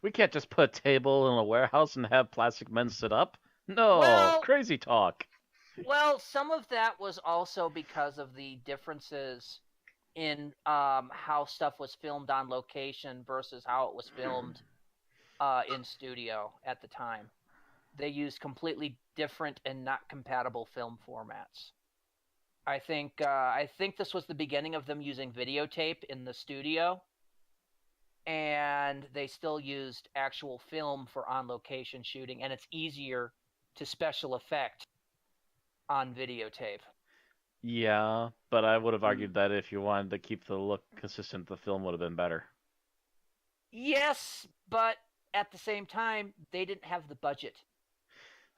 B: We can't just put a table in a warehouse and have plastic men sit up. No,
C: Well-
B: crazy talk.
C: Well, some of that was also because of the differences in how stuff was filmed on location versus how it was filmed in studio at the time. They used completely different and not compatible film formats. I think this was the beginning of them using videotape in the studio, and they still used actual film for on-location shooting, and it's easier to special effect on videotape.
B: Yeah, but I would have argued that if you wanted to keep the look consistent, the film would have been better.
C: Yes, but at the same time, they didn't have the budget.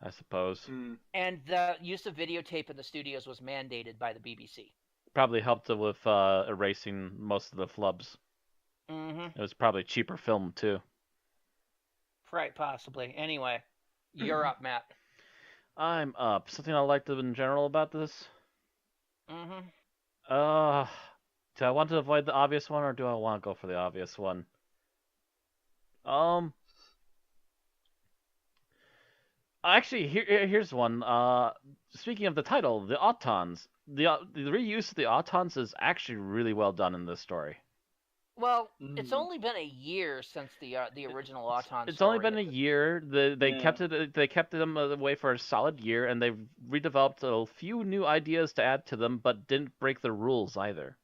B: I suppose.
C: And the use of videotape in the studios was mandated by the BBC.
B: Probably helped it with erasing most of the flubs.
C: Mm-hmm.
B: It was probably cheaper film, too.
C: Right, possibly. Anyway, you're up, Matt.
B: I'm up. Something I liked in general about this?
C: Mm-hmm.
B: Do I want to avoid the obvious one, or do I want to go for the obvious one? Actually, here's one. Speaking of the title, the Autons. The reuse of the Autons is actually really well done in this story.
C: Well, it's only been a year since the original Auton
B: It's
C: story.
B: only been a year. They kept it. They kept them away for a solid year, and they've redeveloped a few new ideas to add to them, but didn't break the rules either.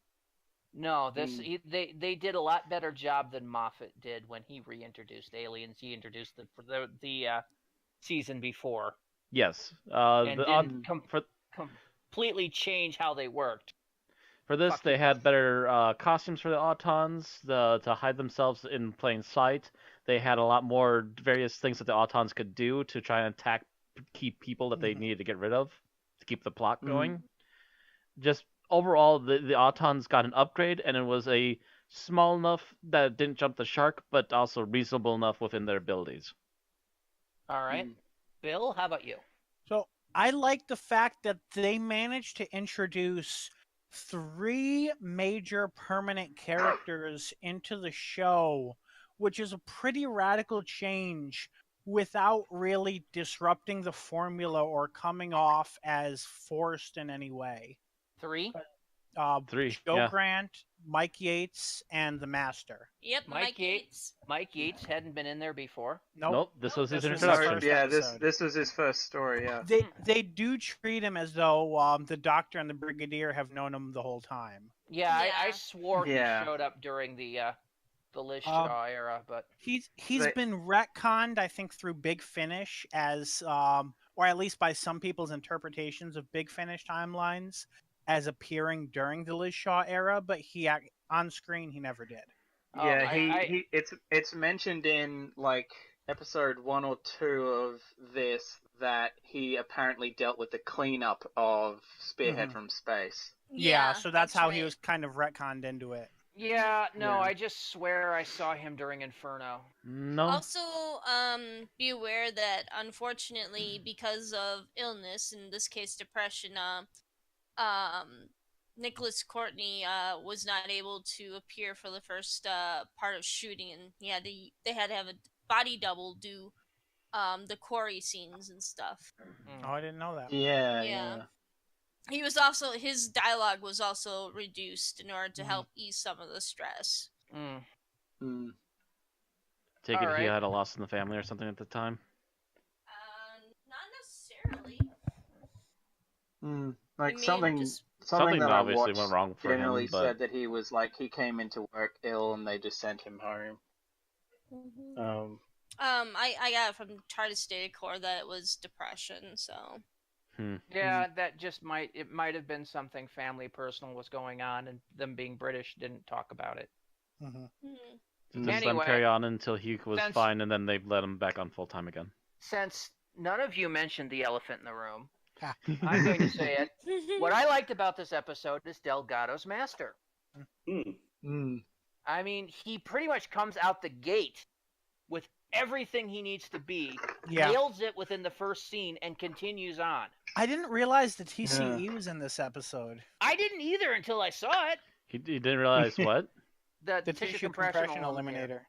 C: No, they did a lot better job than Moffat did when he reintroduced aliens. He introduced them for the season before.
B: Yes.
C: And didn't completely change how they worked.
B: For this,
C: Fuck
B: they
C: you.
B: had better costumes for the Autons to hide themselves in plain sight. They had a lot more various things that the Autons could do to try and attack key people that they needed to get rid of to keep the plot going. Just overall, the Autons got an upgrade, and it was a small enough that it didn't jump the shark, but also reasonable enough within their abilities.
C: All right. Bill, how about you?
A: So I like the fact that they managed to introduce 3 major permanent characters into the show, which is a pretty radical change without really disrupting the formula or coming off as forced in any way.
C: 3?
B: 3,
A: Joe
B: yeah.
A: Grant, Mike Yates, and the Master.
D: Yep, Mike Yates.
C: Mike Yates hadn't been in there before.
B: Nope, this was his
A: This was his
B: introduction.
A: first
F: Yeah,
A: episode.
F: this was his first story. Yeah.
A: They do treat him as though the Doctor and the Brigadier have known him the whole time.
C: Yeah, I swore he
F: Yeah.
C: showed up during the Liz Shaw era, but
A: He's
F: They-
A: been retconned, I think, through Big Finish as, or at least by some people's interpretations of Big Finish timelines, as appearing during the Liz Shaw era, but on screen he never did.
F: Yeah, it's mentioned in like episode 1 or 2 of this that he apparently dealt with the cleanup of Spearhead from space.
A: Yeah, so that's how he
D: right.
A: was kind of retconned into it.
C: yeah, no,
F: Yeah.
C: I just swear I saw him during Inferno.
B: No.
D: Also, be aware that unfortunately, because of illness, in this case depression, Nicholas Courtney was not able to appear for the first part of shooting, and they had to have a body double do the quarry scenes and stuff.
A: Oh, I didn't know that.
F: Yeah.
D: He was also, his dialogue was also reduced in order to help ease some of the stress.
B: Take it
C: Alright.
B: he had a loss in the family or something at the time.
D: Not necessarily.
F: Like
D: I mean,
F: something
D: just-
B: Something
F: that I
B: obviously
F: watched
B: went wrong for him,
F: generally
B: but
F: said that he was like he came into work ill and they just sent him home.
D: I got it from TARDIS Data Core that it was depression, so.
C: Yeah, that just might have been something family personal was going on, and them being British didn't talk about it.
B: Just let him carry on until he was fine, and then they let him back on full time again.
C: Since none of you mentioned the elephant in the room, I'm going to say it. What I liked about this episode is Delgado's master. I mean, he pretty much comes out the gate with everything he needs to be, nails it within the first scene, and continues on.
A: I didn't realize the TCE was in this episode.
C: I didn't either until I saw it.
B: He didn't realize what?
C: The tissue compression eliminator.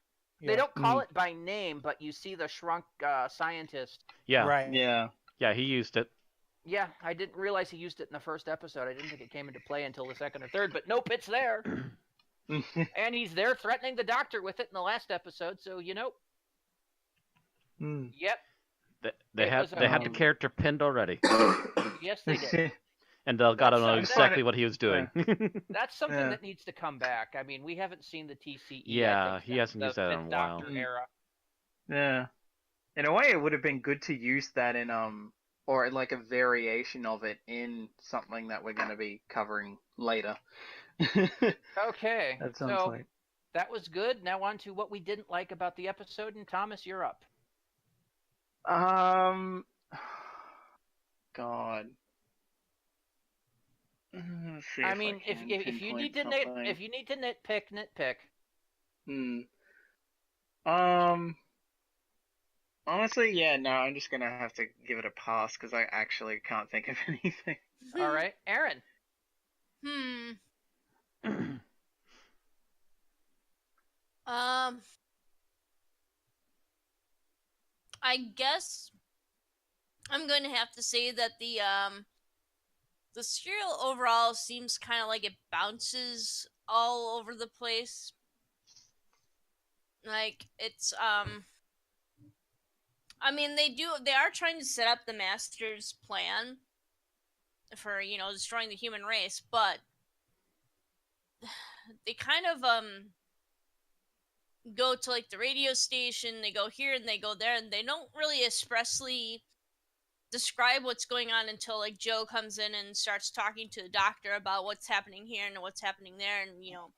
C: They don't call it by name, but you see the shrunk scientist.
B: Yeah.
A: Right.
B: Yeah, he used it.
C: Yeah, I didn't realize he used it in the first episode. I didn't think it came into play until the second or third, but nope, it's there. And he's there threatening the Doctor with it in the last episode, so you know. Yep.
B: They had the character pinned already.
C: Yes, they did.
B: And Delgado know exactly what he was doing.
C: That's something that needs to come back. I mean, we haven't seen the TCE.
B: Yeah, he hasn't used that in a while.
C: Era.
F: Yeah. In a way, it would have been good to use that in or like a variation of it in something that we're going to be covering later.
C: Okay.
F: That sounds
C: so
F: like...
C: that was good. Now on to what we didn't like about the episode, and Thomas, you're up.
F: God.
C: I mean, if you need to nitpick.
F: Honestly, yeah, no, I'm just gonna have to give it a pass because I actually can't think of anything.
C: All right, Aaron.
D: I guess I'm going to have to say that the serial overall seems kind of like it bounces all over the place. Like it's I mean they are trying to set up the Master's plan for, you know, destroying the human race, but they kind of go to like the radio station, they go here and they go there, and they don't really expressly describe what's going on until like Joe comes in and starts talking to the Doctor about what's happening here and what's happening there, and you know,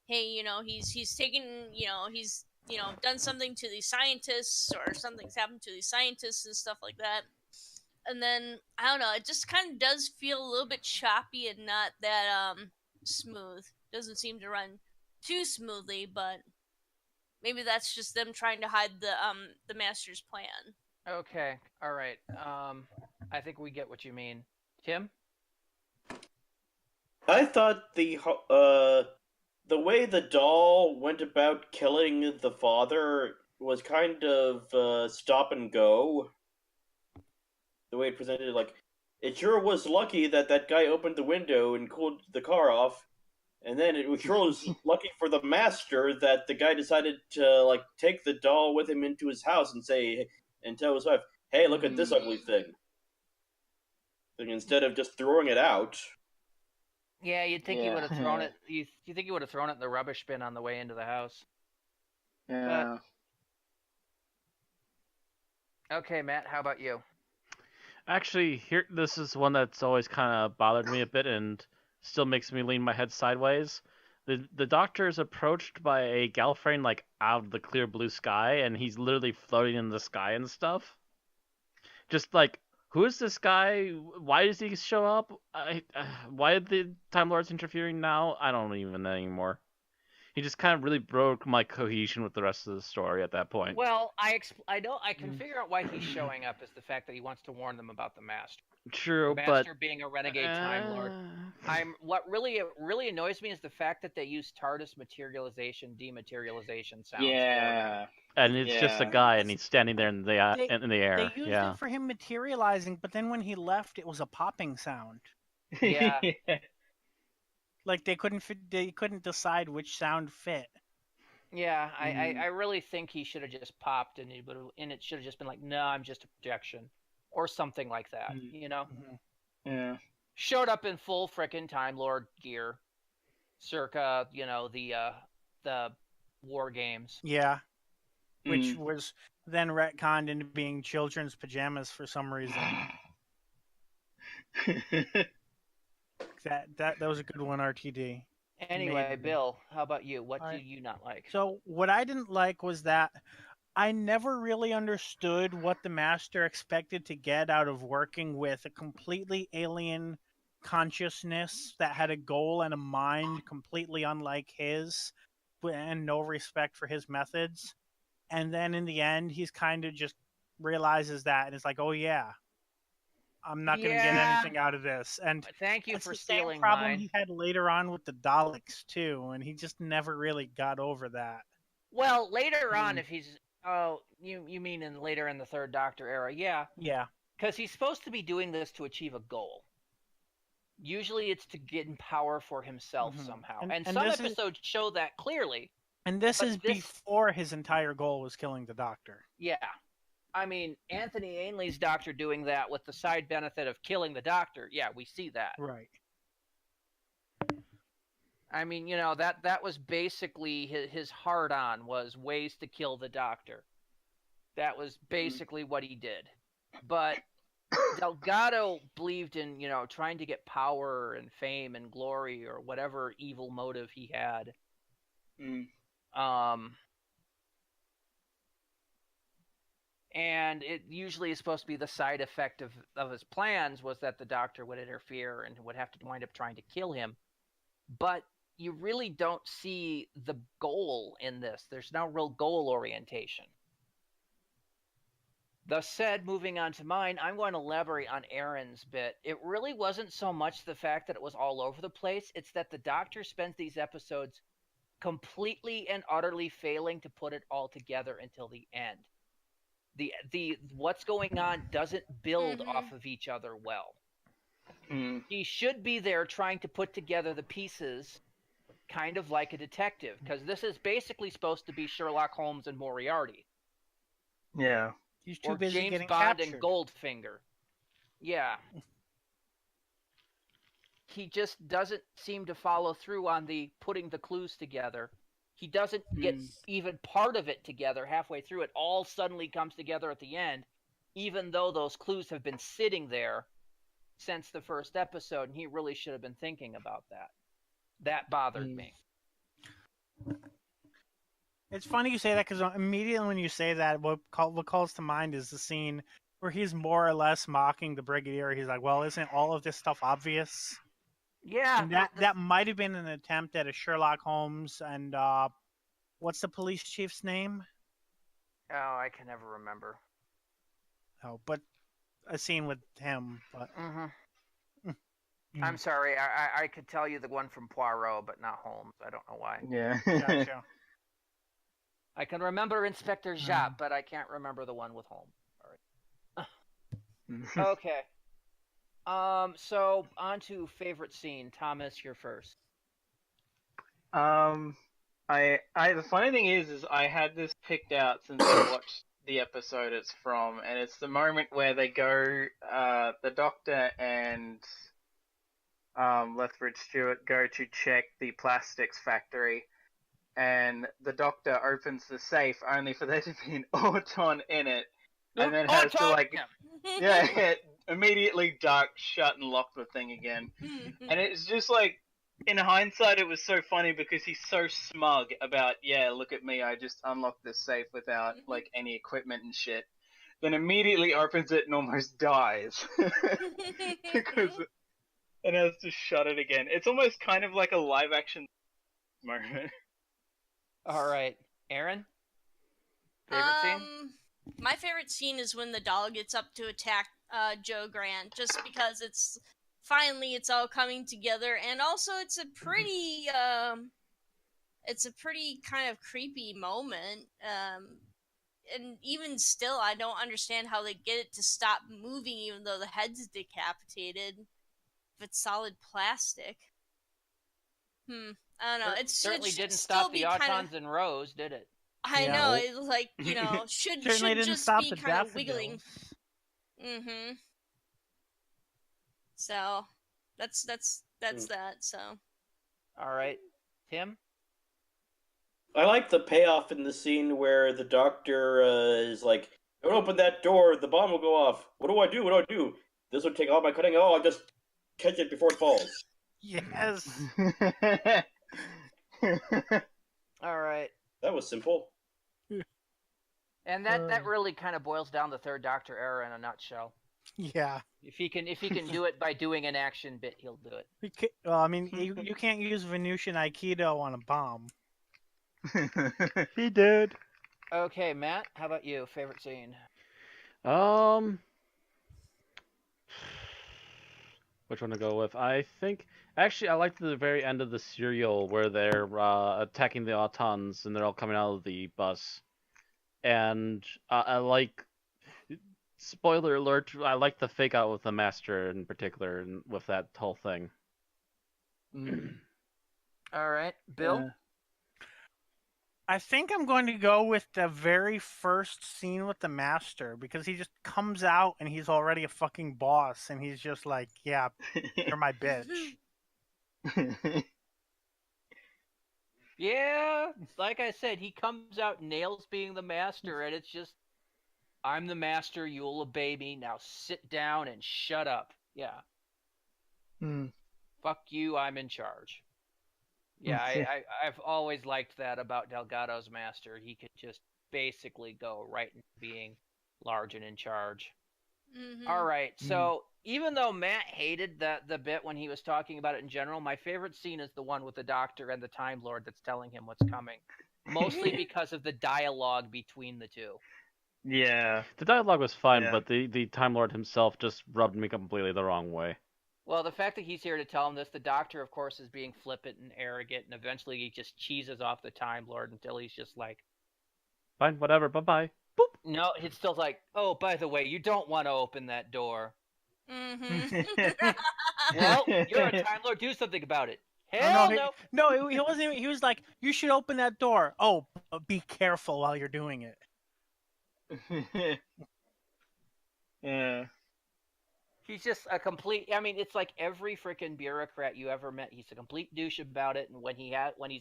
D: hey, you know, he's taken, you know, he's, you know, done something to these scientists, or something's happened to these scientists and stuff like that. And then I don't know, it just kind of does feel a little bit choppy and not that smooth. Doesn't seem to run too smoothly, but maybe that's just them trying to hide the Master's plan.
C: Okay, all right. I think we get what you mean. Tim?
E: I thought the way the doll went about killing the father was kind of stop and go. The way it presented, like, it sure was lucky that that guy opened the window and cooled the car off. And then it sure was lucky for the Master that the guy decided to, like, take the doll with him into his house and tell his wife, hey, look at this ugly thing. And instead of just throwing it out.
C: Yeah, you'd think he would have thrown it. You think he would have thrown it in the rubbish bin on the way into the house.
F: Yeah.
C: Okay, Matt, how about you?
B: Actually, this is one that's always kind of bothered me a bit and still makes me lean my head sideways. The Doctor is approached by a Gallifreyan, like, out of the clear blue sky, and he's literally floating in the sky and stuff. Just, like, who is this guy? Why does he show up? Why are the Time Lords interfering now? I don't even know anymore. He just kind of really broke my cohesion with the rest of the story at that point.
C: Well, I can figure out why he's showing up is the fact that he wants to warn them about the Master.
B: True,
C: the Master being a renegade Time Lord. What really annoys me is the fact that they use TARDIS materialization, dematerialization sounds.
F: Yeah.
B: And it's just a guy, and he's standing there in the air.
A: They used it for him materializing, but then when he left, it was a popping sound.
C: Yeah.
A: Like they couldn't decide which sound fit.
C: Yeah, I really think he should have just popped, and it should have just been like, no, I'm just a projection, or something like that. You know?
F: Yeah.
C: Showed up in full frickin' Time Lord gear, circa, you know, the War Games.
A: Yeah. which was then retconned into being children's pajamas for some reason. That was a good one, RTD.
C: Anyway, Bill, how about you? What do you not like?
A: So what I didn't like was that I never really understood what the Master expected to get out of working with a completely alien consciousness that had a goal and a mind completely unlike his, and no respect for his methods. And then in the end, he's kind of just realizes that and is like, "Oh yeah, I'm not going to get anything out of this." And
C: thank you for
A: the same
C: stealing
A: problem
C: mine.
A: he had later on with the Daleks too, and he just never really got over that.
C: Well, later on, if he's you mean later in the Third Doctor era? Yeah, because he's supposed to be doing this to achieve a goal. Usually, it's to get power for himself somehow, and some episodes show that clearly.
A: And this is before his entire goal was killing the Doctor.
C: Yeah. I mean, Anthony Ainley's Doctor doing that with the side benefit of killing the Doctor. Yeah, we see that.
A: Right.
C: I mean, you know, that was basically his hard-on was ways to kill the Doctor. That was basically what he did. But Delgado believed in, you know, trying to get power and fame and glory or whatever evil motive he had. And it usually is supposed to be the side effect of his plans was that the Doctor would interfere and would have to wind up trying to kill him. But you really don't see the goal in this. There's no real goal orientation. Thus said, moving on to mine, I'm going to elaborate on Aaron's bit. It really wasn't so much the fact that it was all over the place. It's that the Doctor spends these episodes completely and utterly failing to put it all together until the end. The what's going on doesn't build off of each other well. He should be there trying to put together the pieces kind of like a detective, because this is basically supposed to be Sherlock Holmes and Moriarty.
F: Yeah.
A: He's too
C: or
A: busy
C: James
A: getting
C: Bond
A: captured.
C: and Goldfinger. Yeah. He just doesn't seem to follow through on the putting the clues together. He doesn't get even part of it together halfway through. It all suddenly comes together at the end, even though those clues have been sitting there since the first episode, and he really should have been thinking about that. That bothered me.
A: It's funny you say that, because immediately when you say that, what calls to mind is the scene where he's more or less mocking the Brigadier. He's like, "Well, isn't all of this stuff obvious?"
C: Yeah.
A: And that might have been an attempt at a Sherlock Holmes and what's the police chief's name?
C: Oh, I can never remember.
A: Oh, but a scene with him. But
C: I'm sorry. I could tell you the one from Poirot, but not Holmes. I don't know why.
F: Yeah.
A: Gotcha.
C: I can remember Inspector Japp, but I can't remember the one with Holmes. Sorry. Okay. So on to favorite scene. Thomas, you're first.
F: The funny thing is I had this picked out since I watched the episode it's from, and it's the moment where they go, the Doctor and Lethbridge Stewart go to check the plastics factory, and the Doctor opens the safe only for there to be an Auton in it, and then has to immediately duck, shut, and lock the thing again. And it's just like, in hindsight, it was so funny because he's so smug about, yeah, look at me, I just unlocked this safe without like any equipment and shit. Then immediately opens it and almost dies because it has to shut it again. It's almost kind of like a live action moment.
C: All right, Aaron. Favorite scene?
D: My favorite scene is when the doll gets up to attack Joe Grant, just because it's all coming together, and also it's a pretty kind of creepy moment. And even still, I don't understand how they get it to stop moving, even though the head's decapitated. If it's solid plastic. I don't know. It
C: certainly
D: should
C: didn't
D: still
C: stop the
D: be
C: Autons and Rose, did it?
D: I know, it like, you know, should
A: didn't
D: just
A: stop
D: be
A: the
D: kind of wiggling.
A: daffodils.
D: So that's that. So.
C: All right, Tim.
E: I like the payoff in the scene where the Doctor is like, "Don't open that door. The bomb will go off. What do I do? What do I do? This would take all my cutting. Oh, I just catch it before it falls."
A: Yes.
C: All right.
E: That was simple.
C: And that really kind of boils down the Third Doctor era in a nutshell.
A: Yeah.
C: If he can do it by doing an action bit, he'll do it.
A: Well, I mean, you can't use Venusian Aikido on a bomb.
B: He did.
C: Okay, Matt, how about you? Favorite scene?
B: Which one to go with? I think actually I liked the very end of the serial where they're attacking the Autons and they're all coming out of the bus, and I like. Spoiler alert! I like the fake out with the Master in particular, and with that whole thing.
C: All right, Bill.
A: I think I'm going to go with the very first scene with the Master, because he just comes out and he's already a fucking boss, and he's just like, "Yeah, you're my bitch."
C: Yeah, like I said, he comes out, nails being the Master, and it's just, I'm the Master, you'll obey me, now sit down and shut up. Yeah. Fuck you, I'm in charge. Yeah, I've always liked that about Delgado's Master. He could just basically go right into being large and in charge.
D: Mm-hmm.
C: All right, so even though Matt hated the bit when he was talking about it in general, my favorite scene is the one with the Doctor and the Time Lord that's telling him what's coming. Mostly because of the dialogue between the two.
F: Yeah.
B: The dialogue was fine,
F: Yeah.
B: but the Time Lord himself just rubbed me completely the wrong way.
C: Well, the fact that he's here to tell him this, the Doctor, of course, is being flippant and arrogant, and eventually he just cheeses off the Time Lord until he's just like,
B: Fine, whatever, bye-bye.
C: no, it's still like, oh, by the way, you don't want to open that door.
D: Mm-hmm.
C: Well, you're a Time Lord, do something about it. Hell no.
A: No, he wasn't even, he was like, "You should open that door." "Oh, be careful while you're doing it."
F: Yeah.
C: He's just a complete. I mean, it's like every freaking bureaucrat you ever met. He's a complete douche about it, and when he's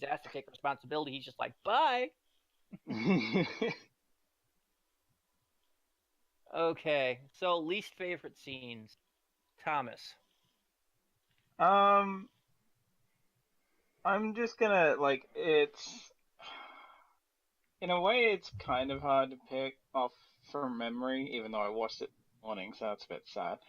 C: asked to take responsibility, he's just like, "Bye." Okay, so least favorite scenes, Thomas.
F: I'm just gonna it's in a way it's kind of hard to pick off from memory, even though I watched it this morning, so that's a bit sad.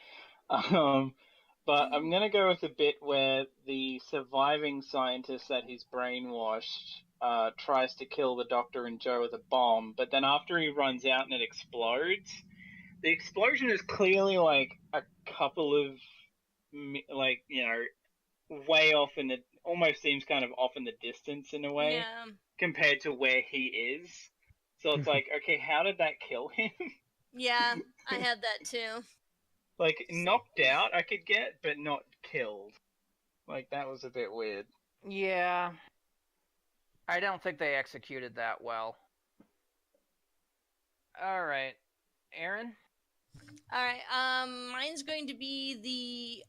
F: But I'm gonna go with the bit where the surviving scientist that he's brainwashed tries to kill the Doctor and Joe with a bomb, but then after he runs out and it explodes, the explosion is clearly like a couple of way off in the, almost seems kind of off in the distance in a way,
D: Yeah.
F: compared to where he is. So it's like, okay, how did that kill him?
D: Yeah, I had that too.
F: Like, knocked out I could get, but not killed. Like, that was a bit weird.
C: Yeah, I don't think they executed that well. All right, Aaron.
D: All right, mine's going to be the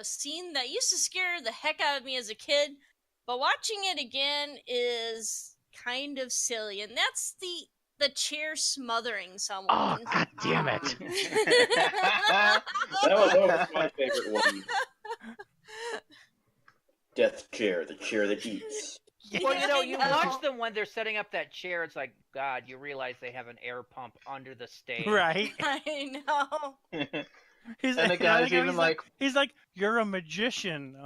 D: scene that used to scare the heck out of me as a kid, but watching it again is kind of silly, and that's the chair smothering someone.
B: Oh, god damn it.
E: That was my favorite one. Death chair, the chair that eats.
C: Well, you watch them when they're setting up that chair. It's like, God, you realize they have an air pump under the stage.
A: Right.
D: I know.
F: And the guy's even like,
A: he's like, "You're a magician."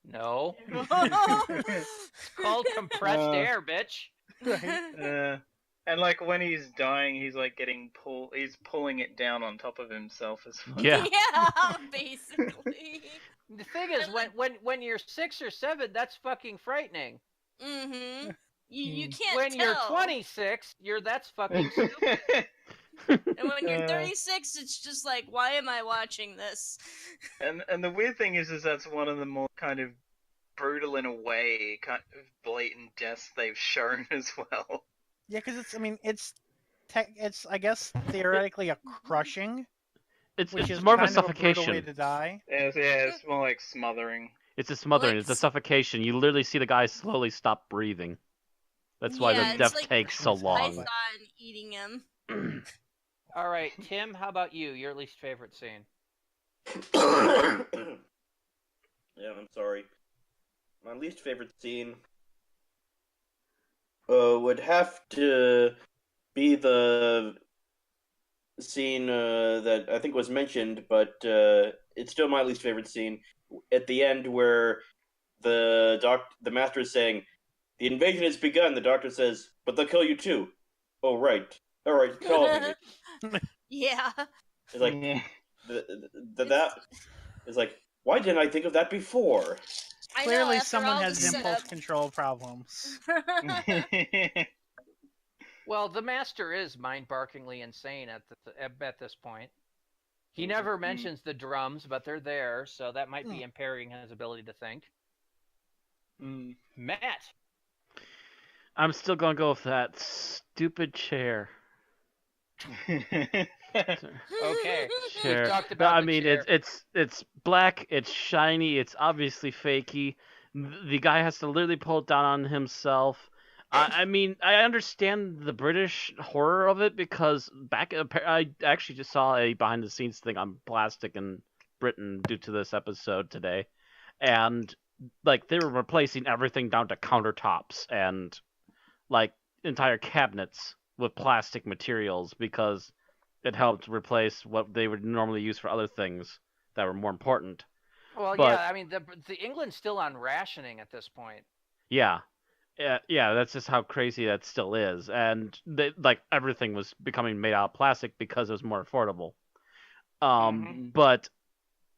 C: No. It's called compressed air, bitch.
A: Right.
F: and like when he's dying, he's like he's pulling it down on top of himself as well.
B: Yeah.
D: Yeah, basically.
C: The thing is, when you're 6 or 7, that's fucking frightening.
D: Mm-hmm. You can't
C: When
D: tell.
C: you're 26, that's fucking stupid.
D: And when you're 36, it's just like, why am I watching this?
F: And the weird thing is that's one of the more kind of brutal in a way, kind of blatant deaths they've shown as well.
A: Yeah, because it's I guess theoretically a crushing.
B: It's
A: Which is
B: more of a
A: kind of a brutal way
B: suffocation.
A: to die.
F: It's more like smothering.
B: It's a smothering.
D: Like
B: It's a suffocation. You literally see the guy slowly stop breathing. That's why
D: Yeah,
B: the
D: it's
B: death
D: like
B: takes so long.
D: Python eating him.
C: All right, Tim, how about you? Your least favorite scene?
E: Yeah, I'm sorry. My least favorite scene would have to be the scene that I think was mentioned, but it's still my least favorite scene at the end where the master is saying, "The invasion has begun." The doctor says, "But they'll kill you too." Oh, right. All right, kill me.
D: Yeah.
E: It's like
F: Yeah.
E: that is like, why didn't I think of that before?
D: I know,
A: Clearly,
D: after
A: someone
D: all
A: has
D: the
A: impulse
D: setup.
A: control problems.
C: Well, the master is mind-barkingly insane at this point. He never mentions the drums, but they're there, so that might be impairing his ability to think. Matt.
B: I'm still gonna go with that stupid chair.
C: Okay.
B: Chair.
C: We've talked
B: No,
C: about
B: I
C: the
B: mean,
C: chair.
B: it's black. It's shiny. It's obviously fakey. The guy has to literally pull it down on himself. I mean, I understand the British horror of it because I actually just saw a behind the scenes thing on plastic in Britain due to this episode today, and like they were replacing everything down to countertops and like entire cabinets with plastic materials because it helped replace what they would normally use for other things that were more important.
C: Well,
B: but-
C: yeah, I mean, the England's still on rationing at this point.
B: Yeah. Yeah, that's just how crazy that still is. And like everything was becoming made out of plastic because it was more affordable. But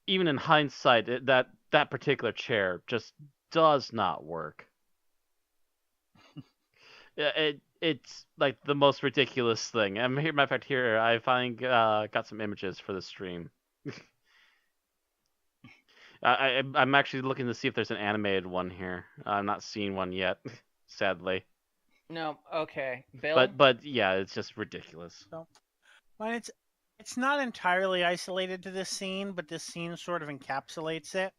B: even in hindsight, that particular chair just does not work. It's like the most ridiculous thing. And here, matter of fact, here I finally got some images for the stream. I'm actually looking to see if there's an animated one here. I'm not seeing one yet, sadly.
C: No, okay. Bill?
B: But yeah, it's just ridiculous.
A: So, well, it's not entirely isolated to this scene, but this scene sort of encapsulates it.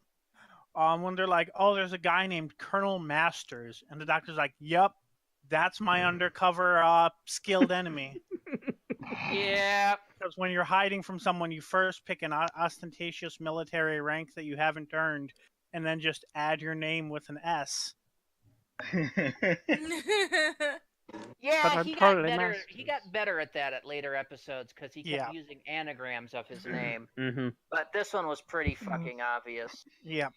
A: When they're like, "Oh, there's a guy named Colonel Masters," and the doctor's like, "Yep, that's my undercover skilled enemy."
C: Yeah.
A: Because when you're hiding from someone, you first pick an ostentatious military rank that you haven't earned, and then just add your name with an S.
C: Yeah,
B: I'm
C: he got
B: totally
C: better.
B: masters.
C: He got better at that at later episodes because he kept using anagrams of his name.
B: Mm-hmm.
C: But this one was pretty fucking obvious.
A: Yeah.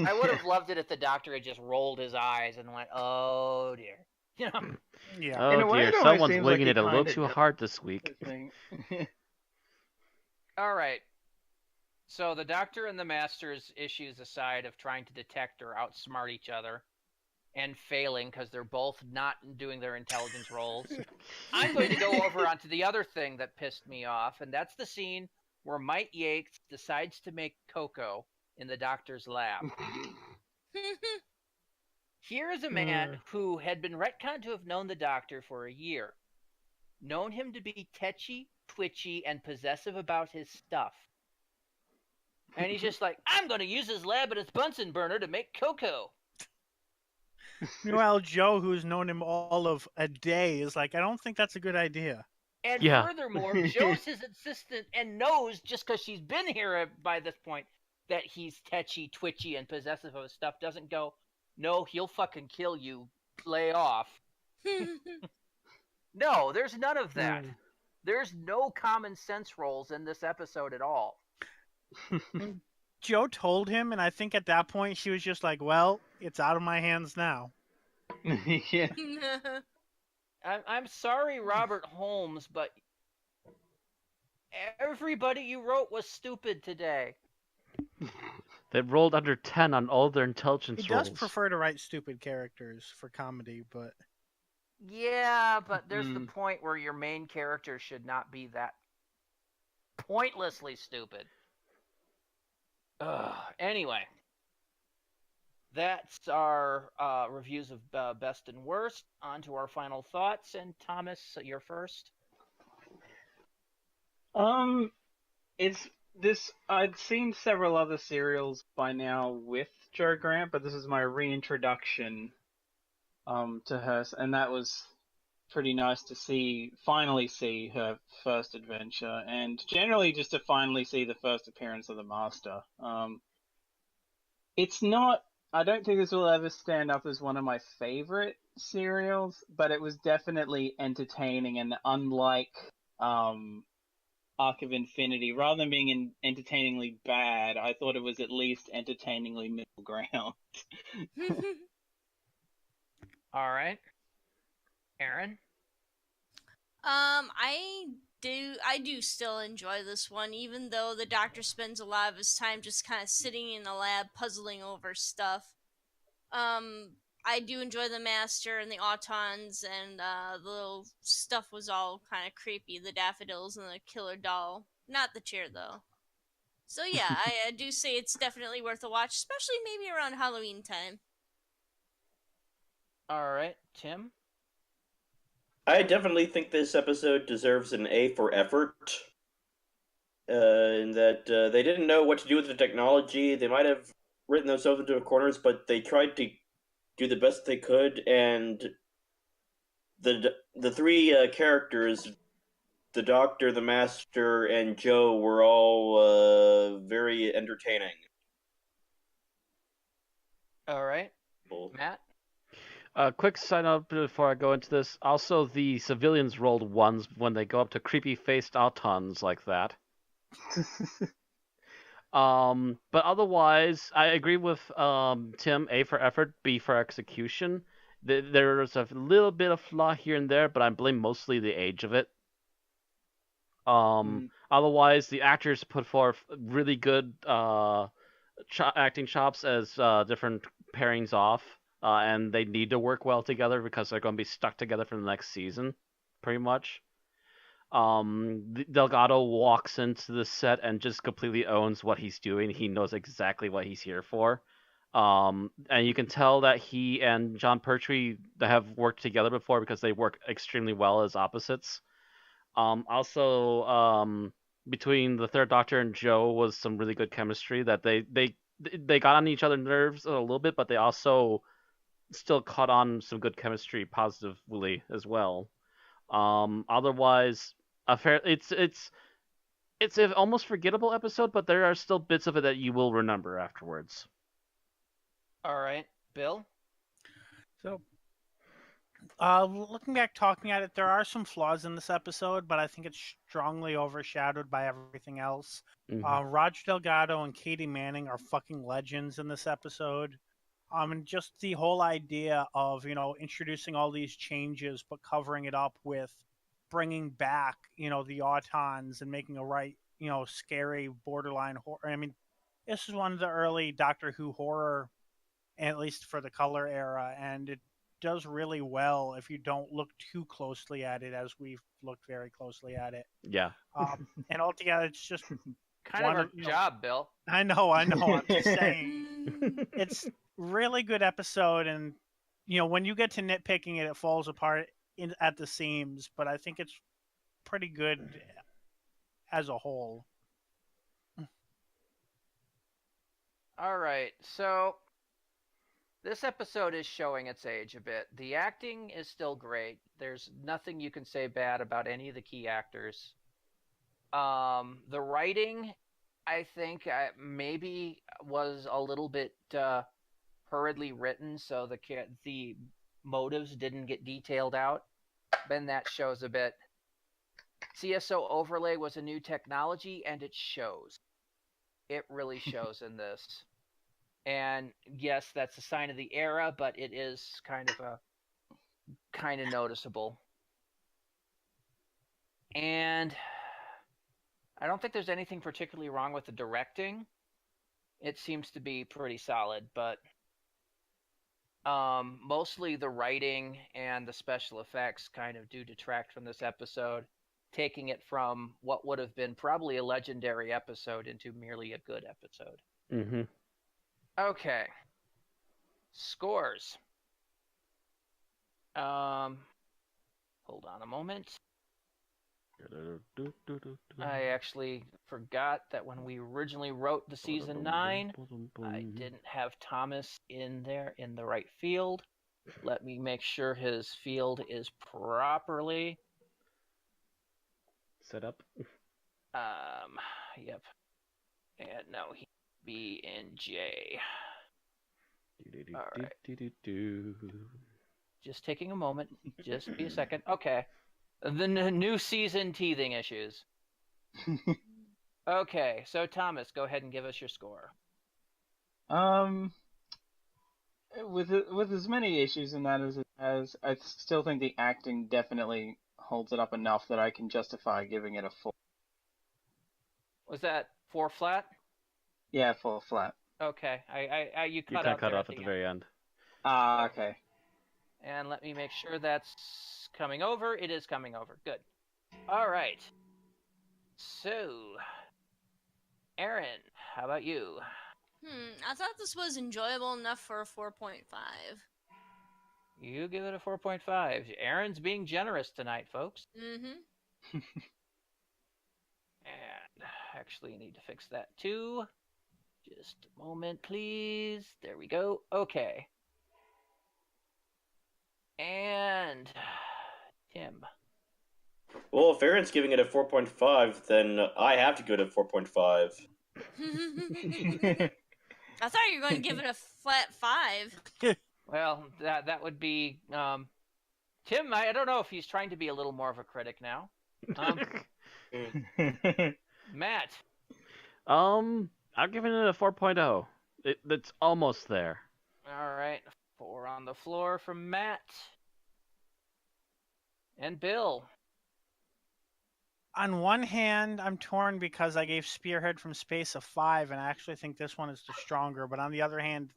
C: I would have loved it if the doctor had just rolled his eyes and went, "Oh dear." You know?
A: Yeah.
F: In a
B: Oh
F: way,
B: dear,
F: it always
B: someone's
F: seems like
B: winging
F: he
B: it a little
F: kinda
B: too
F: just-
B: hard this week.
C: All right. So the doctor and the master's issues aside of trying to detect or outsmart each other and failing because they're both not doing their intelligence roles, I'm going to go over onto the other thing that pissed me off, and that's the scene where Mike Yates decides to make cocoa in the doctor's lab. Here is a man who had been retconned to have known the doctor for a year, known him to be tetchy, twitchy, and possessive about his stuff. And he's just like, "I'm going to use his lab and his Bunsen burner to make cocoa."
A: Meanwhile, Joe, who's known him all of a day, is like, "I don't think that's a good idea."
C: And
B: Yeah.
C: furthermore, Joe's his assistant and knows, just because she's been here by this point, that he's tetchy, twitchy, and possessive of his stuff, doesn't go, "No, he'll fucking kill you. Lay off." No, there's none of that. There's no common sense roles in this episode at all.
A: Joe told him, and I think at that point she was just like, "Well, it's out of my hands now."
F: Yeah.
C: I'm sorry, Robert Holmes, but everybody you wrote was stupid today.
B: They rolled under 10 on all their
A: He
B: intelligence
A: does
B: rolls.
A: prefer to write stupid characters for comedy, but
C: Yeah, but there's the point where your main character should not be that pointlessly stupid. Anyway, that's our reviews of best and worst. On to our final thoughts. And Thomas, you're first.
F: It's I'd seen several other serials by now with Jo Grant, but this is my reintroduction to her, and that was pretty nice to finally see her first adventure, and generally just to finally see the first appearance of the Master. It's not. I don't think this will ever stand up as one of my favorite serials, but it was definitely entertaining, and unlike Arc of Infinity, rather than being entertainingly bad, I thought it was at least entertainingly middle ground.
C: All right, Aaron.
D: I do still enjoy this one, even though the Doctor spends a lot of his time just kind of sitting in the lab puzzling over stuff. I do enjoy the Master and the Autons, and the little stuff was all kind of creepy. The daffodils and the killer doll. Not the chair, though. So yeah, I do say it's definitely worth a watch, especially maybe around Halloween time.
C: All right, Tim.
E: I definitely think this episode deserves an A for effort. In that they didn't know what to do with the technology. They might have written themselves into corners, but they tried to do the best they could, and the three characters, the Doctor, the Master, and Joe, were all very entertaining.
C: All right, Matt.
B: Quick side note before I go into this. Also, the civilians rolled ones when they go up to creepy-faced Autons like that. But otherwise, I agree with Tim. A for effort, B for execution. There's a little bit of flaw here and there, but I blame mostly the age of it. Otherwise, the actors put forth really good acting chops as different pairings off. And they need to work well together because they're going to be stuck together for the next season, pretty much. Delgado walks into the set and just completely owns what he's doing. He knows exactly what he's here for. And you can tell that he and John Pertwee have worked together before because they work extremely well as opposites. Also, between the Third Doctor and Joe was some really good chemistry that they got on each other's nerves a little bit, but they also still caught on some good chemistry positively as well. Otherwise, it's an almost forgettable episode, but there are still bits of it that you will remember afterwards.
C: All right, Bill.
A: So, looking back, talking at it, there are some flaws in this episode, but I think it's strongly overshadowed by everything else.
B: Mm-hmm.
A: Roger Delgado and Katie Manning are fucking legends in this episode. And just the whole idea of, introducing all these changes, but covering it up with bringing back, the Autons and making a right, scary borderline horror. I mean, this is one of the early Doctor Who horror, at least for the color era, and it does really well if you don't look too closely at it, as we've looked very closely at it.
B: Yeah.
A: And altogether, it's just
C: kind of our job, Bill.
A: I know. I'm just saying, it's really good episode, and when you get to nitpicking it falls apart at the seams, but I think it's pretty good as a whole.
C: All right, so this episode is showing its age a bit. The acting is still great. There's nothing you can say bad about any of the key actors. The writing, I think, maybe was a little bit hurriedly written, so the motives didn't get detailed out. Then that shows a bit. CSO overlay was a new technology, and it shows. It really shows in this. And yes, that's a sign of the era, but it is kind of noticeable. And I don't think there's anything particularly wrong with the directing. It seems to be pretty solid, but mostly the writing and the special effects kind of do detract from this episode, taking it from what would have been probably a legendary episode into merely a good episode.
B: Mm-hmm.
C: Okay. Scores. Hold on a moment. I actually forgot that when we originally wrote the season 9, I didn't have Thomas in there in the right field. Let me make sure his field is properly
B: set up.
C: Yep. And no, he'd be in J. All right. Just taking a moment. Just be a second. Okay. The new season teething issues. Okay, so Thomas, go ahead and give us your score.
F: With as many issues in that as it has, I still think the acting definitely holds it up enough that I can justify giving it a 4.
C: Was that 4 flat?
F: Yeah, 4 flat.
C: Okay, you
B: You
C: cut
B: cut
C: out
B: off at the very end.
F: Ah, okay.
C: And let me make sure that's coming over. It is coming over. Good. All right. So, Aaron, how about you?
D: I thought this was enjoyable enough for a 4.5.
C: You give it a 4.5. Aaron's being generous tonight, folks.
D: Mm-hmm.
C: And actually, you need to fix that too. Just a moment, please. There we go. Okay. And Tim.
E: Well, if Aaron's giving it a 4.5, then I have to go to 4.5.
D: I thought you were going to give it a flat 5.
C: Well, that would be Tim. I don't know if he's trying to be a little more of a critic now. Matt.
B: I'm giving it a 4.0. It's almost there.
C: All right, 4 on the floor from Matt. And Bill.
A: On one hand, I'm torn because I gave Spearhead from Space a 5, and I actually think this one is the stronger. But on the other hand,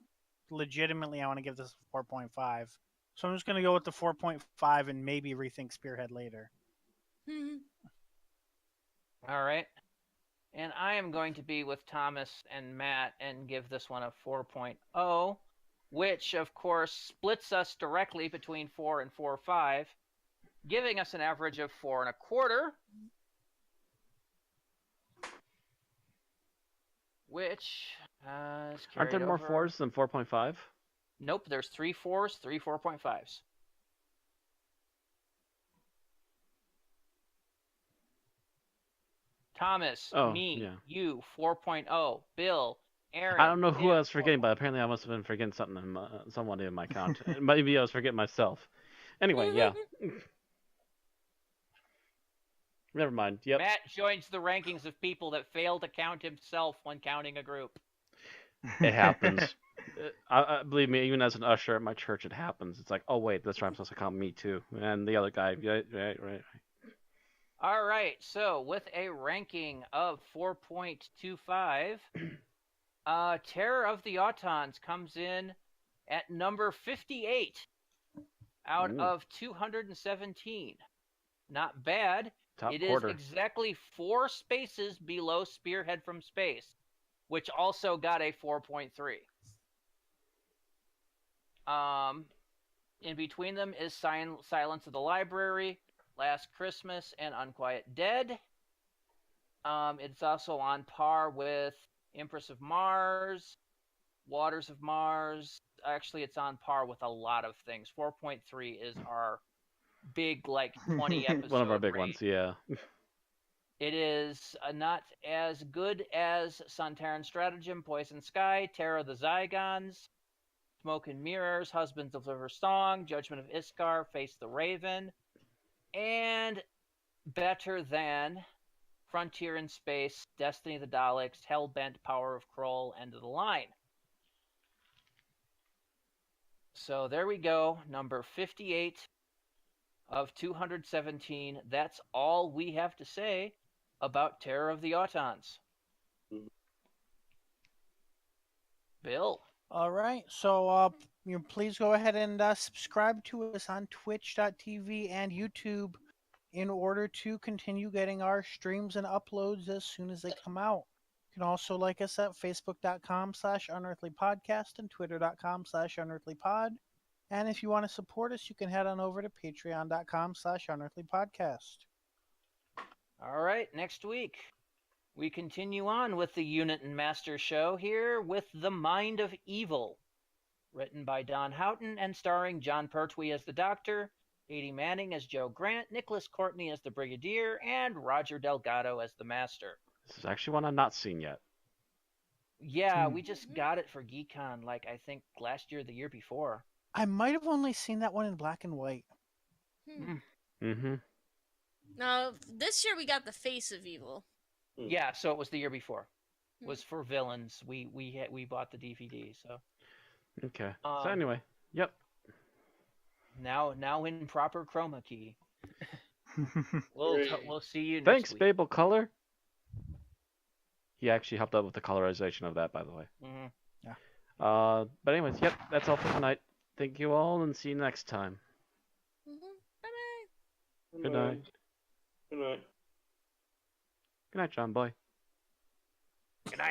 A: legitimately, I want to give this a 4.5. So I'm just going to go with the 4.5 and maybe rethink Spearhead later.
C: All right. And I am going to be with Thomas and Matt and give this one a 4.0, which, of course, splits us directly between 4 and 4.5, giving us an average of 4.25, which is
B: Aren't there more
C: over.
B: 4s than 4.5?
C: Nope, there's 3 4s, 3 4.5s. Thomas, you, 4.0. Bill, Aaron.
B: I don't know who I was forgetting, but apparently I must have been forgetting something someone in my count. Maybe I was forgetting myself. Anyway, yeah. Never mind. Yep.
C: Matt joins the rankings of people that fail to count himself when counting a group.
B: It happens. Believe me, even as an usher at my church, it happens. It's like, oh wait, that's right, I'm supposed to count me too, and the other guy. Right.
C: All right, so with a ranking of 4.25, Terror of the Autons comes in at number 58 out of 217. Not bad.
B: Top
C: it
B: quarter.
C: Is exactly 4 spaces below Spearhead from Space, which also got a 4.3. In between them is Silence of the Library, Last Christmas, and Unquiet Dead. It's also on par with Empress of Mars, Waters of Mars. Actually, it's on par with a lot of things. 4.3 is our big, 20 episode
B: one of our big
C: rate.
B: ones, yeah.
C: It is not as good as Sontaran Stratagem, Poison Sky, Terror of the Zygons, Smoke and Mirrors, Husbands of River Song, Judgment of Iskar, Face the Raven, and better than Frontier in Space, Destiny of the Daleks, Hellbent, Power of Kroll, End of the Line. So there we go, number 58 of 217. That's all we have to say about Terror of the Autons. Bill.
A: All right, so please go ahead and subscribe to us on twitch.tv and YouTube in order to continue getting our streams and uploads as soon as they come out. You can also like us at facebook.com/unearthlypodcast and twitter.com/unearthlypod. And if you want to support us, you can head on over to patreon.com/unearthlypodcast.
C: All right, next week we continue on with the Unit and Master show here with The Mind of Evil, written by Don Houghton and starring John Pertwee as the Doctor, Katie Manning as Joe Grant, Nicholas Courtney as the Brigadier, and Roger Delgado as the Master.
B: This is actually one I've not seen yet.
C: Yeah, we just got it for GeekCon, like I think last year or the year before.
A: I might have only seen that one in black and white.
B: Mm-hmm.
D: No, this year we got The Face of Evil.
C: Yeah, so it was the year before. It was for villains. We bought the DVD, so.
B: Okay. So anyway, yep.
C: Now in proper chroma key. We'll see you next
B: Thanks,
C: week.
B: Babel Color. He actually helped out with the colorization of that, by the way.
C: Mhm.
A: Yeah.
B: But anyways, yep, that's all for tonight. Thank you all, and see you next time.
D: Bye-bye.
B: Good night.
E: Good night.
B: Good night, John Boy.
C: Good night.